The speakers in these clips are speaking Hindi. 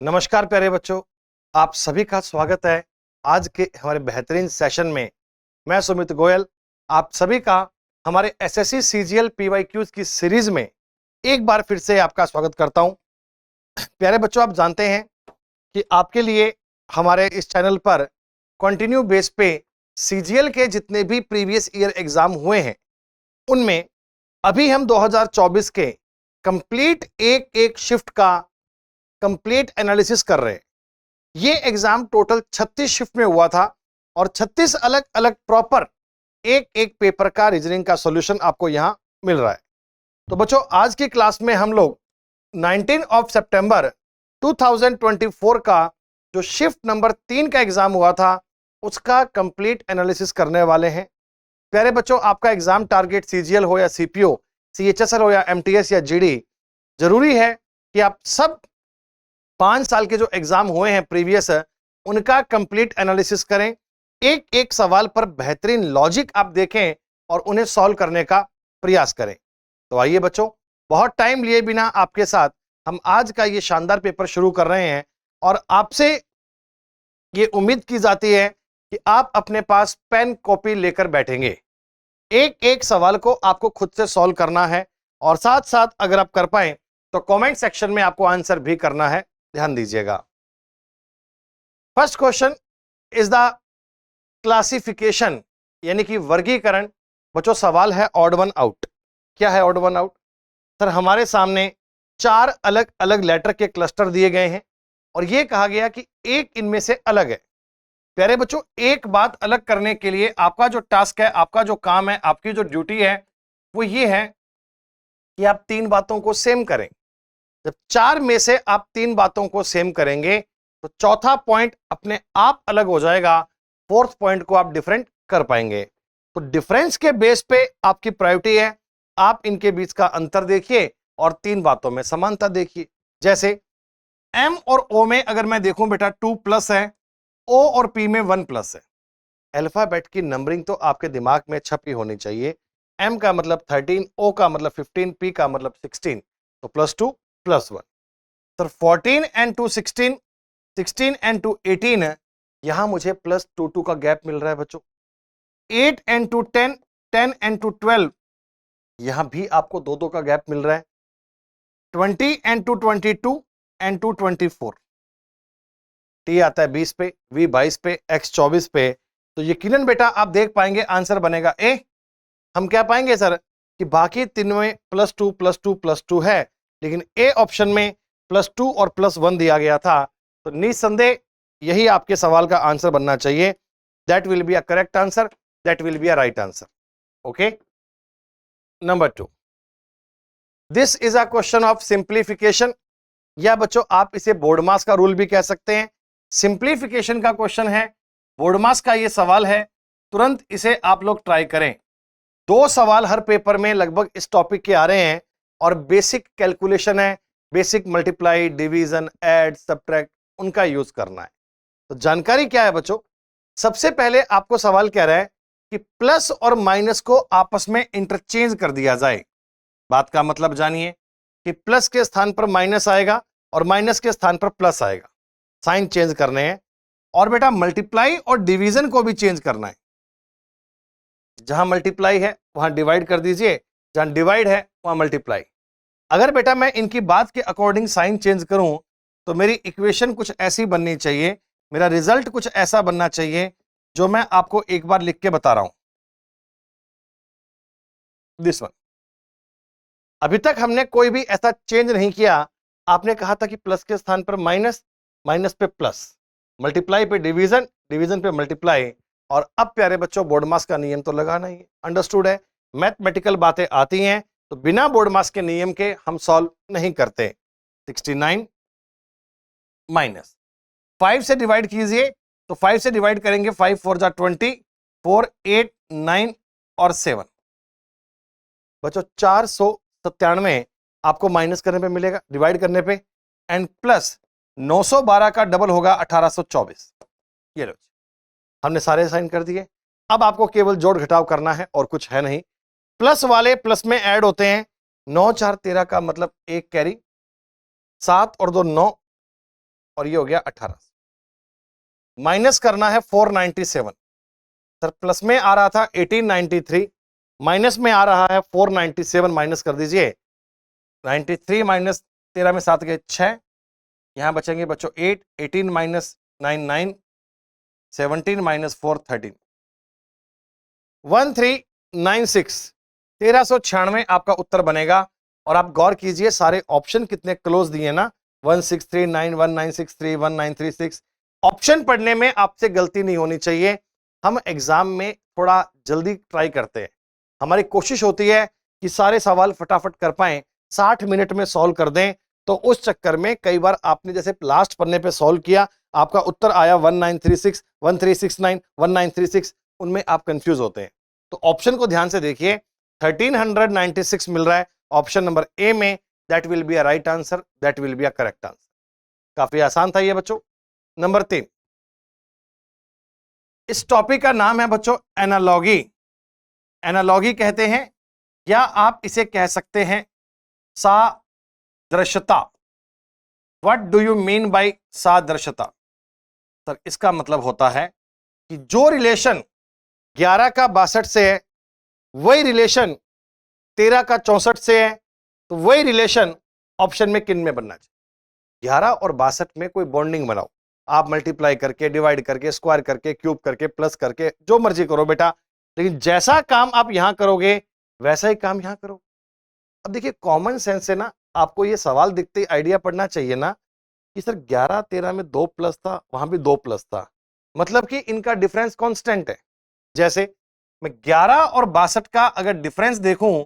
नमस्कार प्यारे बच्चों, आप सभी का स्वागत है आज के हमारे बेहतरीन सेशन में। मैं सुमित गोयल आप सभी का हमारे एसएससी सीजीएल पीवाईक्यूज की सीरीज में एक बार फिर से आपका स्वागत करता हूं। प्यारे बच्चों, आप जानते हैं कि आपके लिए हमारे इस चैनल पर कंटिन्यू बेस पे सीजीएल के जितने भी प्रीवियस ईयर एग्जाम हुए हैं उनमें अभी हम 2024 के कंप्लीट एक शिफ्ट का कंप्लीट एनालिसिस कर रहे हैं। ये एग्जाम टोटल 36 शिफ्ट में हुआ था और 36 अलग अलग प्रॉपर एक पेपर का रीजनिंग का सॉल्यूशन आपको यहां मिल रहा है। तो बच्चों, आज की क्लास में हम लोग 19 सितंबर 2024 का जो शिफ्ट नंबर 3 का एग्जाम हुआ था उसका कंप्लीट एनालिसिस करने वाले हैं। प्यारे बच्चों, आपका एग्जाम टारगेट सीजीएल हो या सीपीओ, सीएचएसएल हो या एमटीएस या जीडी, जरूरी है कि आप सब 5 साल के जो एग्जाम हुए हैं प्रीवियस उनका कंप्लीट एनालिसिस करें। एक सवाल पर बेहतरीन लॉजिक आप देखें और उन्हें सॉल्व करने का प्रयास करें। तो आइए बच्चों, बहुत टाइम लिए बिना आपके साथ हम आज का ये शानदार पेपर शुरू कर रहे हैं और आपसे ये उम्मीद की जाती है कि आप अपने पास पेन कॉपी लेकर बैठेंगे। एक सवाल को आपको खुद से सॉल्व करना है और साथ साथ अगर आप कर पाए तो कमेंट सेक्शन में आपको आंसर भी करना है, ध्यान दीजिएगा। First question is the classification, यानी कि वर्गीकरण। बच्चों, सवाल है ऑड वन आउट। क्या है ऑड वन आउट? सर, हमारे सामने 4 अलग अलग लेटर के क्लस्टर दिए गए हैं और यह कहा गया कि एक इनमें से अलग है। प्यारे बच्चों, एक बात अलग करने के लिए आपका जो टास्क है, आपका जो काम है, आपकी जो ड्यूटी है वो ये है कि आप 3 बातों को सेम करें। जब 4 में से आप 3 बातों को सेम करेंगे तो चौथा पॉइंट अपने आप अलग हो जाएगा, फोर्थ पॉइंट को आप डिफरेंट कर पाएंगे। तो डिफरेंस के बेस पे आपकी प्रायोरिटी है, आप इनके बीच का अंतर देखिए और 3 बातों में समानता देखिए। जैसे एम और ओ में अगर मैं देखूं बेटा 2 प्लस है, ओ और पी में 1 प्लस है। अल्फाबेट की नंबरिंग तो आपके दिमाग में छपी होनी चाहिए। एम का मतलब 13, ओ का मतलब 15, पी का मतलब 16, तो +2 +1। सर 14 एंड 2 16, 16 एंड 2 18, यहां मुझे +2 का गैप मिल रहा है बच्चों। 8 एंड 2 10, 10 एंड 2 12, यहां भी आपको 2 का गैप मिल रहा है। 20 एंड 2 22 एंड 2 24, टी आता है 20 पे, वी 22 पे, एक्स 24 पे। तो यकीनन बेटा आप देख पाएंगे आंसर बनेगा ए। हम क्या पाएंगे सर कि बाकी 3 में +2 +2 +2 है, लेकिन ए ऑप्शन में +2 और +1 दिया गया था। तो निसंदेह यही आपके सवाल का आंसर बनना चाहिए। That will be a correct answer, that will be a right answer. Okay, number 2, this is a question of simplification, या बच्चों आप इसे बोर्ड मास का रूल भी कह सकते हैं। सिंप्लीफिकेशन का क्वेश्चन है, बोर्ड मास का ये सवाल है, तुरंत इसे आप लोग ट्राई करें। 2 सवाल हर पेपर में लगभग इस टॉपिक के आ रहे हैं और बेसिक कैलकुलेशन है, basic multiply, division, add, subtract, उनका यूज करना है। तो जानकारी क्या है बच्चों? सबसे पहले आपको सवाल कह रहा है कि प्लस और माइनस को आपस में इंटरचेंज कर दिया जाए। बात का मतलब जानिए कि प्लस के स्थान पर माइनस आएगा और माइनस के स्थान पर प्लस आएगा, साइन चेंज करने हैं। और बेटा मल्टीप्लाई और डिवीजन को भी चेंज करना है। जहां मल्टीप्लाई है वहां डिवाइड कर दीजिए, जहां डिवाइड है वहां मल्टीप्लाई। अगर बेटा मैं इनकी बात के अकॉर्डिंग साइन चेंज करूं तो मेरी इक्वेशन कुछ ऐसी बननी चाहिए, मेरा रिजल्ट कुछ ऐसा बनना चाहिए जो मैं आपको एक बार लिख के बता रहा हूं। This one. अभी तक हमने कोई भी ऐसा चेंज नहीं किया। आपने कहा था कि प्लस के स्थान पर माइनस, माइनस पे प्लस, मल्टीप्लाई पे डिवीजन, डिवीजन पे मल्टीप्लाई। और अब प्यारे बच्चों बोर्ड मास का नियम तो लगाना ही है, अंडरस्टूड है। मैथमेटिकल बातें आती हैं तो बिना बोर्ड मास के नियम के हम सॉल्व नहीं करते। 69 माइनस 5 से डिवाइड कीजिए, तो 5 से डिवाइड करेंगे, 5 4 जा 20, 4 8 9 और 7। बच्चों 497 आपको माइनस करने पे मिलेगा, डिवाइड करने पे, एंड प्लस 912 का डबल होगा 1824। ये लो, हमने सारे साइन कर दिए। अब आपको केवल जोड़ घटाव करना है और कुछ है नहीं। प्लस वाले प्लस में ऐड होते हैं। 9 4 13 का मतलब 1 कैरी, 7 और 2 9, और ये हो गया 1800। माइनस करना है 497। सर प्लस में आ रहा था 1893, माइनस में आ रहा है 497, माइनस कर दीजिए। 93 माइनस 13 में 7 गए 6, यहां बचेंगे बच्चों 8, 18 माइनस 9 9, 17 माइनस 4 13, 1396, 1396 आपका उत्तर बनेगा। और आप गौर कीजिए सारे ऑप्शन कितने क्लोज दिए ना, 1639, 1963, 1936। ऑप्शन पढ़ने में आपसे गलती नहीं होनी चाहिए। हम एग्जाम में थोड़ा जल्दी ट्राई करते हैं, हमारी कोशिश होती है कि सारे सवाल फटाफट कर पाएं, 60 मिनट में सॉल्व कर दें। तो उस चक्कर में कई बार आपने जैसे लास्ट पन्ने पे सॉल्व किया, आपका उत्तर आया 1936, 1369, 1936, उनमें आप कंफ्यूज होते हैं। तो ऑप्शन को ध्यान से देखिए, 1396 मिल रहा है ऑप्शन नंबर ए में, that will be a right answer, that will be a correct answer. काफी आसान था ये बच्चों। नंबर 3, इस टॉपिक का नाम है बच्चों एनालॉगी। एनालॉगी कहते हैं या आप इसे कह सकते हैं सादृश्यता। What do you mean by सादृश्यता? सर इसका मतलब होता है कि जो रिलेशन 11 का 62 से है वही रिलेशन 13 का 64 से है, तो वही रिलेशन ऑप्शन में किन में बनना चाहिए? 11 और 62 में कोई बॉन्डिंग बनाओ, आप मल्टीप्लाई करके, डिवाइड करके, स्क्वायर करके, क्यूब करके, प्लस करके, जो मर्जी करो बेटा, लेकिन जैसा काम आप यहां करोगे वैसा ही काम यहां करो। अब देखिए कॉमन सेंस से ना आपको ये सवाल दिखते ही आइडिया पड़ना चाहिए ना कि सर 11 13 में 2 प्लस था, वहां भी 2 प्लस था, मतलब कि इनका डिफरेंस कांस्टेंट है। जैसे मैं 11 और 62 का अगर डिफरेंस देखूं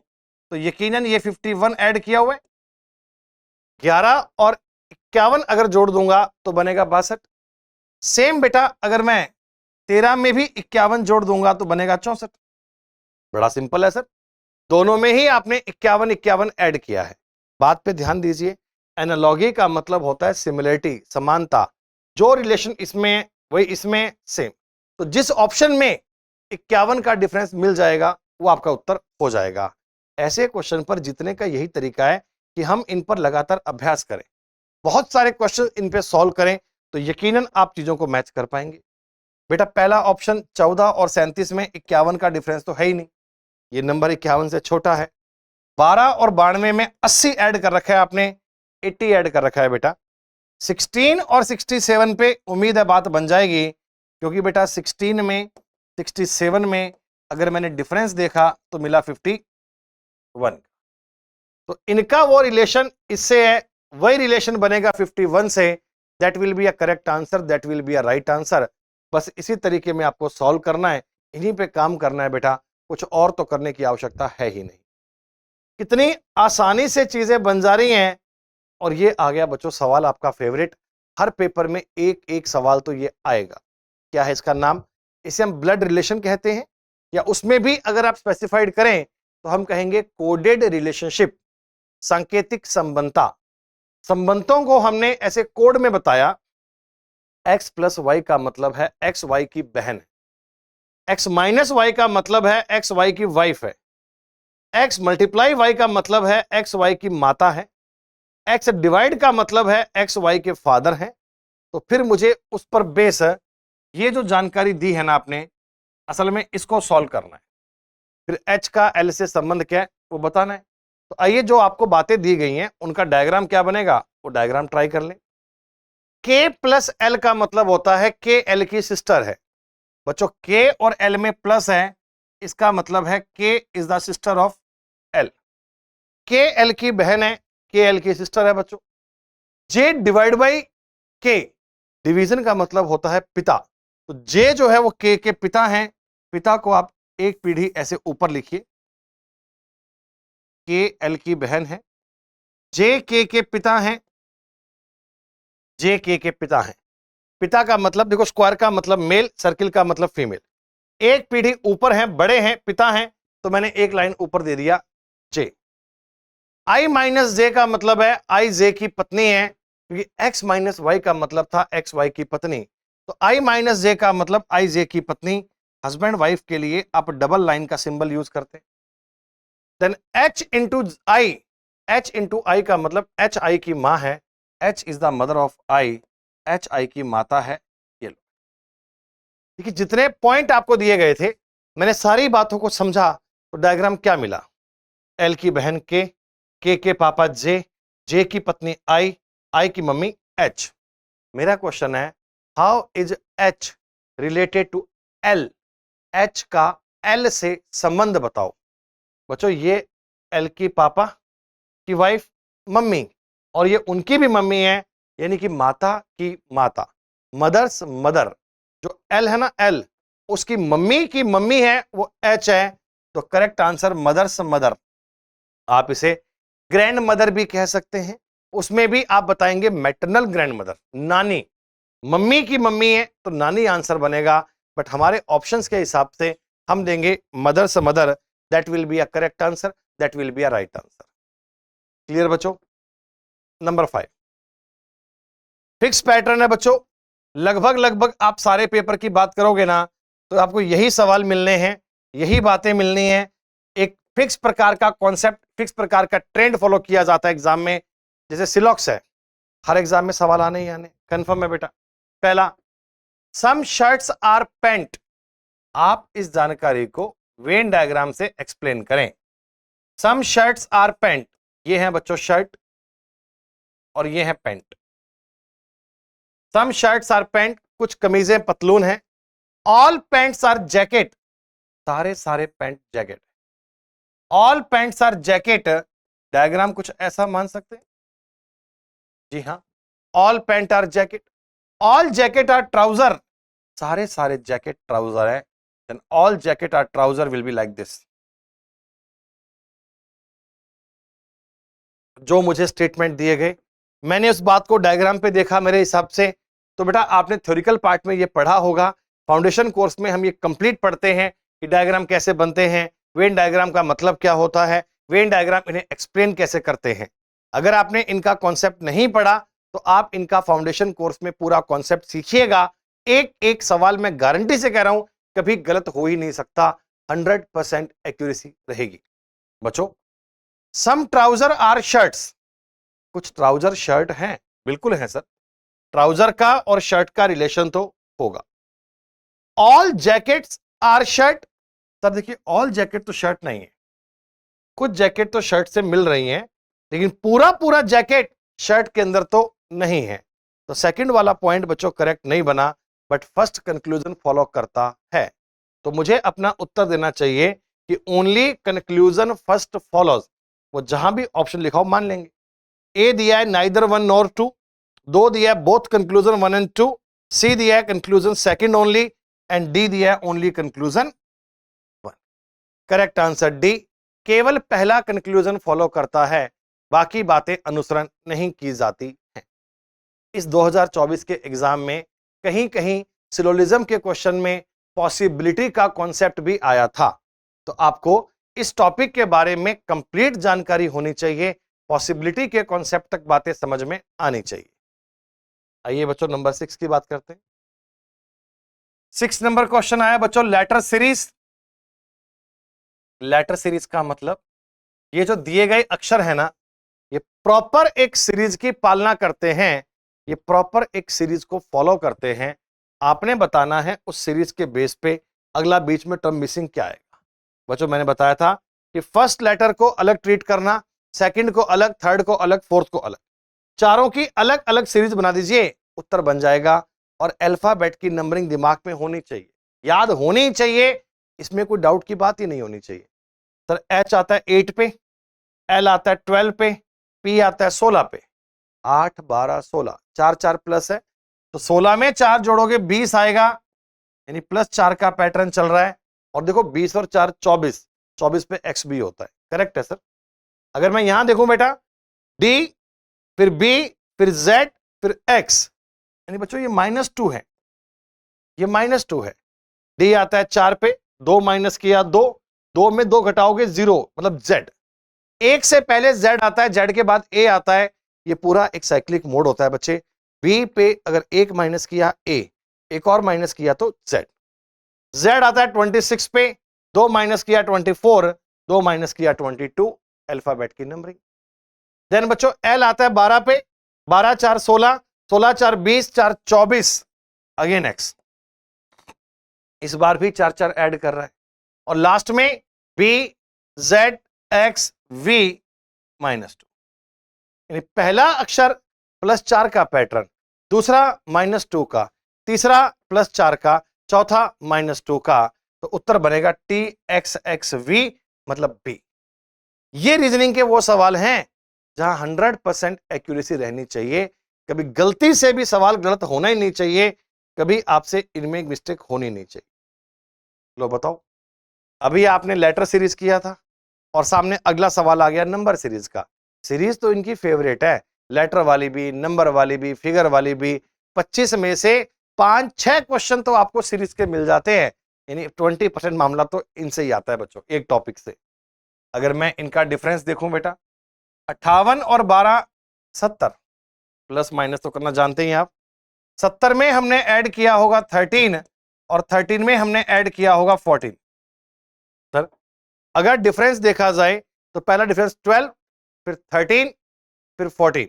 तो यकीनन ये 51 ऐड किया हुआ है, 11 और 51 अगर जोड़ दूंगा तो बनेगा 62। सेम बेटा अगर मैं 13 में भी 51 जोड़ दूंगा तो बनेगा 64। बड़ा सिंपल है सर, दोनों में ही आपने 51 51 ऐड किया है। बात पे ध्यान दीजिए, एनालॉगी का मतलब होता है सिमिलरिटी, समानता, जो रिलेशन इसमें वही इसमें सेम। तो जिस ऑप्शन में 51 का डिफरेंस मिल जाएगा वो आपका उत्तर हो जाएगा। ऐसे क्वेश्चन पर जीतने का यही तरीका है कि हम इन पर लगातार अभ्यास करें, बहुत सारे क्वेश्चन इन पे सॉल्व करें, तो यकीनन आप चीजों को मैच कर पाएंगे। बेटा पहला ऑप्शन 14 और 37 में 51 का डिफरेंस तो है ही नहीं, ये नंबर 51 से छोटा है। 12 और 92 में 80 ऐड कर रखा है आपने, 80 ऐड कर रखा है बेटा। 16 और 67 पे उम्मीद है बात बन जाएगी, क्योंकि बेटा 16 में 67 में अगर मैंने डिफरेंस देखा तो मिला 51। तो इनका वो रिलेशन इससे है, वही रिलेशन बनेगा 51 से, that will be a correct answer, that will be a right answer. बस इसी तरीके में आपको सॉल्व करना है, इन्हीं पे काम करना है बेटा, कुछ और तो करने की आवश्यकता है ही नहीं। कितनी आसानी से चीजें बन जा रही हैं। और ये आ गया बच्चों सवाल आपका फेवरेट, हर पेपर में एक एक सवाल तो ये आएगा। क्या है इसका नाम? इसे हम ब्लड रिलेशन कहते हैं, या उसमें भी अगर आप स्पेसिफाइड करें तो हम कहेंगे कोडेड रिलेशनशिप, सांकेतिक संबंधता। संबंधों को हमने ऐसे कोड में बताया, x प्लस वाई का मतलब है एक्स वाई की बहन है, x माइनस वाई का मतलब है एक्स वाई की वाइफ है, x मल्टीप्लाई वाई का मतलब है एक्स वाई की माता है, x डिवाइड का मतलब है एक्स वाई के फादर हैं। तो फिर मुझे उस पर बेस है, ये जो जानकारी दी है ना आपने, असल में इसको सॉल्व करना है। फिर h का l से संबंध क्या है वो बताना है। तो आइए जो आपको बातें दी गई हैं उनका डायग्राम क्या बनेगा वो डायग्राम ट्राई कर लें। k प्लस l का मतलब होता है k l की सिस्टर है। बच्चों k और l में प्लस है, इसका मतलब है k is the sister of l, k l की बहन है, k l की सिस्टर है बच्चों। j divide by k, division का मतलब होता है पिता, तो j जो है वो k के पिता हैं। पिता को आप एक पीढ़ी ऐसे ऊपर लिखिए, k l की बहन है, j k के पिता हैं, j k के पिता हैं। पिता का मतलब देखो, स्क्वायर का मतलब मेल, सर्किल का मतलब फीमेल। एक पीढ़ी ऊपर है, बड़े हैं, पिता हैं, तो मैंने एक लाइन ऊपर दे दिया j। i माइनस जे का मतलब है i जे की पत्नी है, क्योंकि x माइनस वाई का मतलब था एक्स वाई की पत्नी, तो i माइनस जे का मतलब i जे की पत्नी। हस्बैंड वाइफ के लिए आप डबल लाइन का सिंबल यूज करते हैं। देन h इंटू आई, h इंटू आई का मतलब h i की मां है, h is the mother of i, HI की माता है। ये लो, देखिए जितने पॉइंट आपको दिए गए थे मैंने सारी बातों को समझा तो डायग्राम क्या मिला, L की बहन K के पापा J की पत्नी I की मम्मी H। मेरा क्वेश्चन है how is H related to L, H का L से संबंध बताओ। बच्चों ये L की पापा की वाइफ मम्मी और ये उनकी भी मम्मी है, यानी कि माता की माता, मदर्स मदर। जो L है ना L, उसकी मम्मी की मम्मी है वो H है, तो करेक्ट आंसर मदर्स मदर। आप इसे ग्रैंड मदर भी कह सकते हैं, उसमें भी आप बताएंगे मैटरनल ग्रैंड मदर, नानी। मम्मी की मम्मी है तो नानी आंसर बनेगा, बट हमारे ऑप्शंस के हिसाब से हम देंगे mothers mother, that will be a correct answer, that will be a right answer. Clear बच्चों? नंबर 5 फिक्स पैटर्न है बच्चों, लगभग लगभग आप सारे पेपर की बात करोगे ना तो आपको यही सवाल मिलने हैं, यही बातें मिलनी है। एक फिक्स प्रकार का कॉन्सेप्ट, फिक्स प्रकार का ट्रेंड फॉलो किया जाता है एग्जाम में। जैसे सिलॉक्स है, हर एग्जाम में सवाल आने ही आने, कंफर्म है बेटा। पहला, सम शर्ट्स आर पेंट, आप इस जानकारी को वेन डायग्राम से एक्सप्लेन करें। सम शर्ट्स आर पेंट, ये है बच्चों शर्ट और ये है pant. Some shirts are pant, कुछ कमीजें पतलून हैं। ऑल पैंट्स आर जैकेट, सारे सारे pant jacket. All pants are jacket, diagram कुछ ऐसा मान सकते हैं। जी हां, all pant are jacket. All jacket are trouser, सारे सारे जैकेट ट्राउजर है। Then all jacket are trouser will be like this. जो मुझे स्टेटमेंट दिए गए मैंने उस बात को डायग्राम पे देखा मेरे हिसाब से, तो बेटा आपने थ्योरिकल पार्ट में ये पढ़ा होगा। फाउंडेशन कोर्स में हम ये कंप्लीट पढ़ते हैं कि डायग्राम कैसे बनते हैं, वेन डायग्राम का मतलब क्या होता है, वेन डायग्राम इन्हें एक्सप्लेन कैसे करते हैं। अगर आपने इनका कॉन्सेप्ट नहीं पढ़ा तो आप इनका फाउंडेशन कोर्स में पूरा कॉन्सेप्ट सीखिएगा। एक एक सवाल मैं गारंटी से कह रहा हूं कभी गलत हो ही नहीं सकता, 100% एक्यूरेसी रहेगी। बच्चों, सम ट्राउजर आर शर्ट्स, कुछ ट्राउजर शर्ट हैं, बिल्कुल है सर, ट्राउजर का और शर्ट का रिलेशन तो होगा। All jackets are shirt, sir देखिए ऑल जैकेट तो शर्ट नहीं है, कुछ जैकेट तो शर्ट से मिल रही हैं, लेकिन पूरा पूरा जैकेट शर्ट के अंदर तो नहीं है। तो सेकंड वाला पॉइंट बच्चों करेक्ट नहीं बना, बट फर्स्ट कंक्लूजन फॉलो करता है। तो मुझे अपना उत्तर देना चाहिए कि ओनली कंक्लूजन फर्स्ट फॉलोज, वो जहां भी ऑप्शन लिखा हो मान लेंगे। ए दिया है नाइदर वन नॉर टू, दो दिया है बोथ कंक्लूजन 1 एंड 2, सी दिया है conclusion second only, and D दिया है only conclusion 1। Correct answer D, केवल पहला कंक्लूजन फॉलो करता है, बाकी बातें अनुसरण नहीं की जाती हैं। इस 2024 के एग्जाम में कहीं कहीं सिलोजिज्म के क्वेश्चन में पॉसिबिलिटी का कॉन्सेप्ट भी आया था, तो आपको इस टॉपिक के बारे में कंप्लीट जानकारी होनी चाहिए, पॉसिबिलिटी के कॉन्सेप्ट तक बातें समझ में आनी चाहिए। आइए बच्चों नंबर 6 की बात करते हैं। 6 नंबर क्वेश्चन आया बच्चों, लेटर सीरीज। लेटर सीरीज का मतलब ये जो दिए गए अक्षर है ना, ये प्रॉपर एक सीरीज की पालना करते हैं, ये प्रॉपर एक सीरीज को फॉलो करते हैं। आपने बताना है उस सीरीज के बेस पे अगला बीच में टर्म मिसिंग क्या आएगा। बच्चों मैंने बताया था कि फर्स्ट लेटर को अलग ट्रीट करना, सेकंड को अलग, थर्ड को अलग, फोर्थ को अलग, चारों की अलग अलग सीरीज बना दीजिए, उत्तर बन जाएगा। और अल्फाबेट की नंबरिंग दिमाग में होनी चाहिए, याद होनी चाहिए, इसमें कोई डाउट की बात ही नहीं होनी चाहिए। सर एच आता है 8 पे, एल आता है 12 पे, पी आता है 16 पे। 8 12 16, 4 4 प्लस है, तो 16 में 4 जोड़ोगे 20 आएगा, यानी +4 का पैटर्न चल रहा है। और देखो 20 और 4 24, 24 पे एक्स भी होता है। करेक्ट है सर। अगर मैं यहां देखूं बेटा, डी फिर बी फिर जेड फिर एक्स, यानी बच्चों ये -2 है, ये -2 है। डी आता है 4 पे, 2 माइनस किया 2, 2 में 2 घटाओगे 0, मतलब जेड। एक से पहले जेड आता है, जेड के बाद ए आता है, ये पूरा एक साइक्लिक मोड होता है बच्चे। बी पे अगर 1 माइनस किया ए, एक और माइनस किया तो जेड। जेड आता है 26 पे, 2 माइनस किया 24, 2 माइनस किया 22, अल्फाबेट की नंबरिंग। देन बच्चों एल आता है 12 पे, 12 4 16, 16 4 20, 4 24, अगेन एक्स, इस बार भी 4 4 ऐड कर रहा है, और लास्ट में बी जेड एक्स वी -2, यानी पहला अक्षर +4 का पैटर्न, दूसरा -2 का, तीसरा +4 का, चौथा -2 का, तो उत्तर बनेगा टी एक्स एक्स वी मतलब बी। ये रीजनिंग के वो सवाल हैं जहां 100% एक्यूरेसी रहनी चाहिए, कभी गलती से भी सवाल गलत होना ही नहीं चाहिए, कभी आपसे इनमें मिस्टेक होनी नहीं चाहिए। लो बताओ, अभी आपने लेटर सीरीज किया था और सामने अगला सवाल आ गया नंबर सीरीज का। सीरीज तो इनकी फेवरेट है, लेटर वाली भी, नंबर वाली भी, फिगर वाली भी। 25 में से 5-6 क्वेश्चन तो आपको सीरीज के मिल जाते हैं, यानी 20% मामला तो इनसे ही आता है बच्चों, एक टॉपिक से। अगर मैं इनका डिफरेंस देखूं बेटा, 58 और 12 70, प्लस माइनस तो करना जानते ही आप। 70 में हमने ऐड किया होगा 13 और 13 में हमने ऐड किया होगा 14। सर अगर डिफरेंस देखा जाए तो पहला डिफरेंस 12, फिर 13, फिर 14,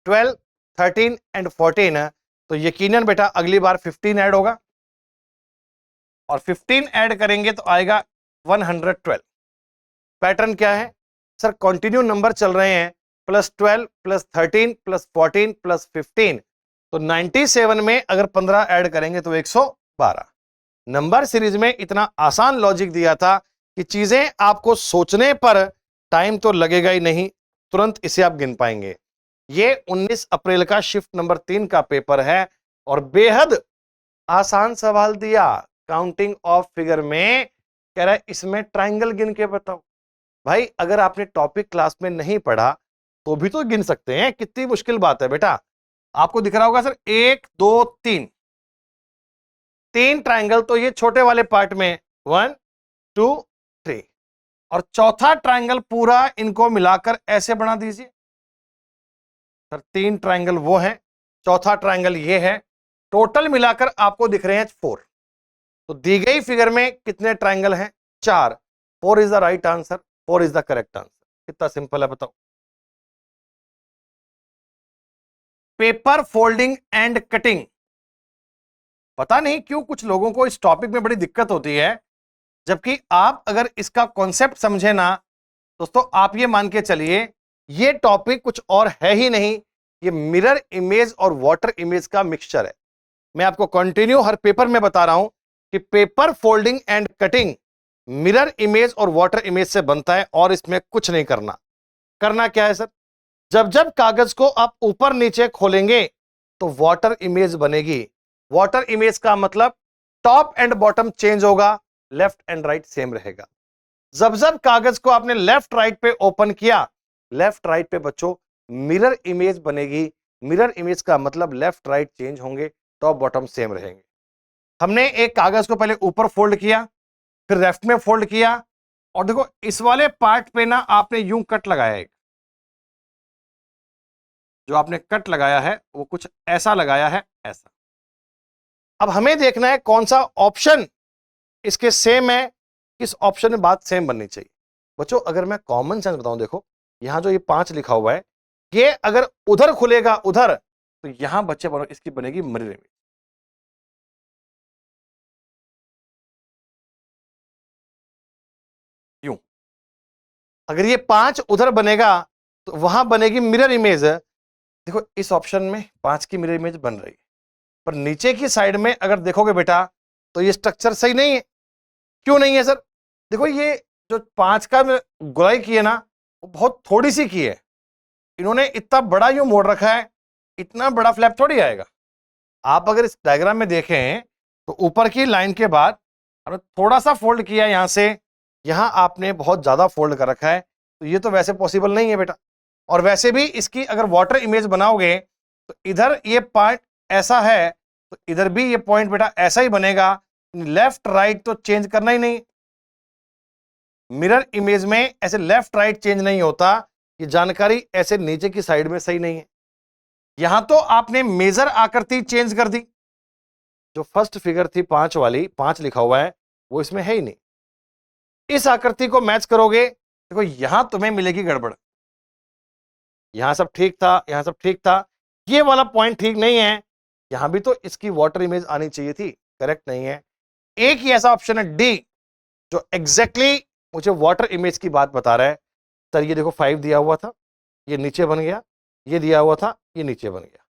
12 13 एंड 14, तो यकीनन बेटा अगली बार 15 ऐड होगा, और 15 ऐड करेंगे तो आएगा 112। पैटर्न क्या है सर, कंटिन्यू नंबर चल रहे हैं, +12 +13 +14 +15, तो 97 में अगर 15 ऐड करेंगे तो 112। नंबर सीरीज में इतना आसान लॉजिक दिया था कि चीजें आपको सोचने पर टाइम तो लगेगा ही नहीं, तुरंत इसे आप गिन पाएंगे। ये 19 अप्रैल का शिफ्ट नंबर 3 का पेपर है और बेहद आसान सवाल दिया, काउंटिंग ऑफ फिगर में कह रहा है इसमें ट्रायंगल गिन के बताओ। भाई अगर आपने टॉपिक क्लास में नहीं पढ़ा तो भी तो गिन सकते हैं, कितनी मुश्किल बात है बेटा। आपको दिख रहा होगा सर 1 2 3, 3 ट्रायंगल तो ये छोटे वाले पार्ट में 1 2 3, और चौथा ट्रायंगल पूरा इनको मिलाकर ऐसे बना दीजिए। सर 3 ट्रायंगल वो है, चौथा ट्रायंगल ये है, टोटल मिलाकर आपको दिख रहे हैं 4। तो दी गई फिगर में कितने ट्रायंगल हैं? 4। 4 is the right answer, 4 is the correct answer. कितना सिंपल है बताओ। पेपर फोल्डिंग एंड कटिंग, पता नहीं क्यों कुछ लोगों को इस टॉपिक में बड़ी दिक्कत होती है, जबकि आप अगर इसका कॉन्सेप्ट समझे ना दोस्तों, आप ये मान के चलिए ये टॉपिक कुछ और है ही नहीं, ये मिरर इमेज और वाटर इमेज का मिक्सचर है। मैं आपको कंटिन्यू हर पेपर में बता रहा हूं कि paper folding and cutting mirror image और वाटर इमेज से बनता है, और इसमें कुछ नहीं करना। करना क्या है सर, जब जब कागज को आप ऊपर नीचे खोलेंगे तो वाटर इमेज बनेगी। वाटर इमेज का मतलब टॉप एंड बॉटम चेंज होगा, लेफ्ट एंड राइट सेम रहेगा। जब जब कागज को आपने लेफ्ट राइट पे ओपन किया, लेफ्ट राइट पे बच्चों मिरर इमेज बनेगी। मिरर इमेज का मतलब लेफ्ट राइट चेंज होंगे, टॉप बॉटम सेम रहेंगे। हमने एक कागज को पहले ऊपर फोल्ड किया, फिर लेफ्ट में फोल्ड किया, और देखो इस वाले पार्ट पे ना आपने यूं कट लगाया, एक जो आपने कट लगाया है वो कुछ ऐसा लगाया है, ऐसा। अब हमें देखना है कौन सा ऑप्शन इसके सेम है, किस ऑप्शन में बात सेम बननी चाहिए। बच्चों अगर मैं कॉमन सेंस बताऊं, देखो यहां जो ये 5 लिखा हुआ है, ये अगर उधर खुलेगा उधर, तो यहां बच्चे बनो इसकी बनेगी मिरर इमेज। यूं अगर ये 5 उधर बनेगा तो वहां बनेगी मिरर इमेज। देखो इस ऑप्शन में 5 की मिरर इमेज बन रही है, पर नीचे की साइड में अगर देखोगे बेटा तो ये स्ट्रक्चर सही नहीं है। क्यों नहीं है सर? देखो ये जो 5 का गुलाई की है ना, वो बहुत थोड़ी सी की है। इन्होंने इतना बड़ा यूं मोड़ रखा है, इतना बड़ा फ्लैप थोड़ी आएगा। आप अगर इस डायग्राम में देखें तो ऊपर की लाइन के बाद आपने थोड़ा सा फोल्ड किया है, यहां से यहां आपने बहुत ज्यादा फोल्ड कर रखा है, तो ये तो वैसे पॉसिबल नहीं है बेटा। और वैसे भी इसकी अगर वाटर इमेज बनाओगे तो इधर ये पॉइंट ऐसा है, तो इधर भी ये पॉइंट बेटा ऐसा ही बनेगा। लेफ्ट राइट तो चेंज करना ही नहीं, मिरर इमेज में ऐसे लेफ्ट राइट चेंज नहीं होता। ये जानकारी ऐसे नीचे की साइड में सही नहीं है। यहां तो आपने मेजर आकृति चेंज कर दी, जो फर्स्ट फिगर थी 5 वाली, 5 लिखा हुआ है, वो इसमें है ही नहीं। इस आकृति को मैच करोगे, देखो यहां तुम्हें मिलेगी गड़बड़। यहां सब ठीक था, यहां सब ठीक था, ये वाला पॉइंट ठीक नहीं है, यहां भी तो इसकी वाटर इमेज आनी चाहिए थी, करेक्ट नहीं है। एक ही ऐसा ऑप्शन है डी जो एग्जैक्टली मुझे वाटर इमेज की बात बता रहा है। सर ये देखो 5 दिया हुआ था, ये नीचे बन गया, ये दिया हुआ था, ये नीचे बन गया।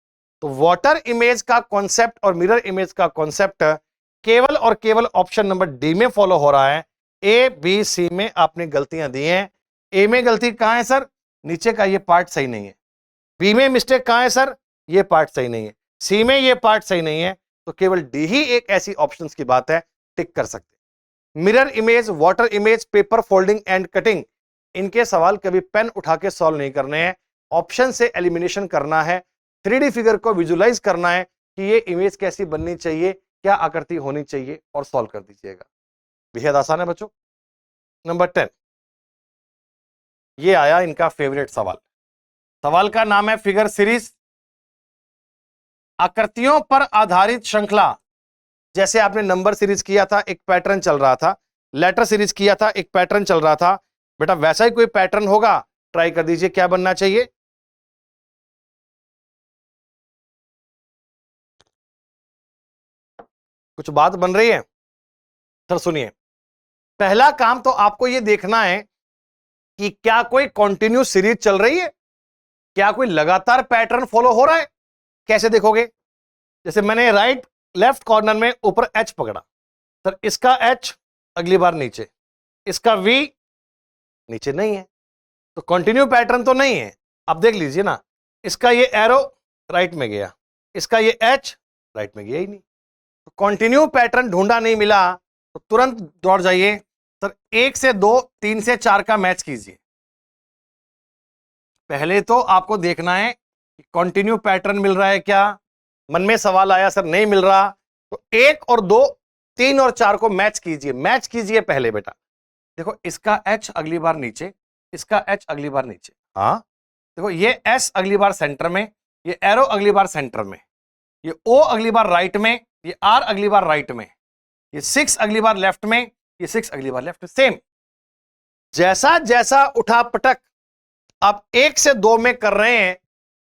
तो वाटर इमेज का कॉन्सेप्ट और मिरर इमेज का कॉन्सेप्ट केवल और केवल ऑप्शन नंबर डी में फॉलो हो रहा है। ए बी सी में आपने गलतियां दी हैं। ए में गलती कहां है सर? नीचे का ये पार्ट सही नहीं है। बी में मिस्टेक कहां है सर? ये पार्ट सही नहीं है। सी में ये पार्ट सही नहीं है। तो केवल डी ही एक ऐसी ऑप्शंस की बात है, टिक कर सकते। Mirror image, water image, paper folding and cutting, इनके सवाल कभी पेन उठा के सॉल्व नहीं करने हैं, ऑप्शन से एलिमिनेशन करना है, 3D फिगर को विजुलाइज करना है कि ये इमेज कैसी बननी चाहिए, क्या आकृति होनी चाहिए, और सॉल्व कर दीजिएगा। बेहद आसान है बच्चों। नंबर 10, ये आया इनका फेवरेट सवाल। सवाल का नाम है फिगर सीरीज। आकृतियों पर आधारित श्रृंखला, जैसे आपने नंबर सीरीज किया था एक पैटर्न चल रहा था, लेटर सीरीज किया था एक पैटर्न चल रहा था, बेटा वैसा ही कोई पैटर्न होगा, ट्राई कर दीजिए क्या बनना चाहिए। कुछ बात बन रही है? सर सुनिए, पहला काम तो आपको यह देखना है कि क्या कोई कंटिन्यूस सीरीज चल रही है, क्या कोई लगातार पैटर्न फॉलो हो रहा है। कैसे देखोगे? जैसे मैंने राइट लेफ्ट कॉर्नर में ऊपर एच पकड़ा, सर इसका एच अगली बार नीचे, इसका वी नीचे नहीं है, तो कंटिन्यू पैटर्न तो नहीं है। अब देख लीजिए ना, इसका ये एरो राइट में गया, इसका ये एच राइट में गया ही नहीं, तो कंटिन्यू पैटर्न ढूंढा नहीं मिला, तो तुरंत दौड़ जाइए सर 1 से 2, 3 से 4 का मैच कीजिए। पहले तो आपको देखना है कि कंटिन्यू पैटर्न मिल रहा है क्या। मन में सवाल आया सर नहीं मिल रहा, तो 1 और 2, 3 और 4 को मैच कीजिए, मैच कीजिए पहले बेटा। देखो इसका एच अगली बार नीचे, इसका एच अगली बार नीचे, हाँ देखो ये एस अगली बार सेंटर में, ये एरो अगली बार सेंटर में, ये ओ अगली बार राइट में, ये आर अगली बार राइट में, ये 6 अगली बार लेफ्ट में, ये 6 अगली बार लेफ्ट में। सेम जैसा जैसा उठा पटक आप 1 से 2 में कर रहे हैं,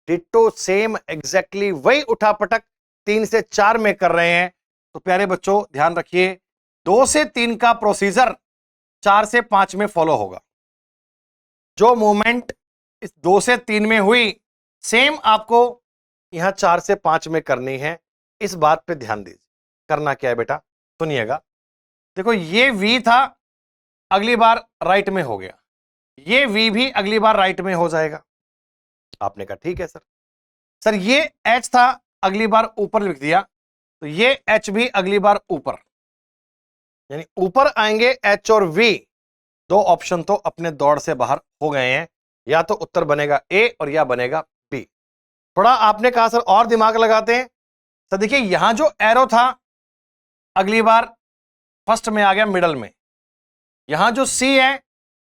डिट्टो सेम एग्जैक्टली वही उठा पटक 3 से 4 में कर रहे हैं। तो प्यारे बच्चों ध्यान रखिए, 2 से 3 का प्रोसीजर 4 से 5 में फॉलो होगा। जो मूवमेंट इस 2 से 3 में हुई, सेम आपको यहां 4 से 5 में करनी है। इस बात पे ध्यान दीजिए। करना क्या है बेटा, सुनिएगा। देखो ये V था, अगली बार राइट में हो गया, ये V भी अगली बार राइट में हो जाएगा। आपने कहा ठीक है सर। सर ये H था, अगली बार ऊपर लिख दिया, तो ये H भी अगली बार ऊपर, यानी ऊपर आएंगे H और V। 2 ऑप्शन तो अपने दौड़ से बाहर हो गए हैं, या तो उत्तर बनेगा A और या बनेगा B। थोड़ा आपने कहा सर और दिमाग लगाते हैं। तो देखिए यहां जो एरो था अगली बार फर्स्ट में आ गया मिडल में, यहां जो C है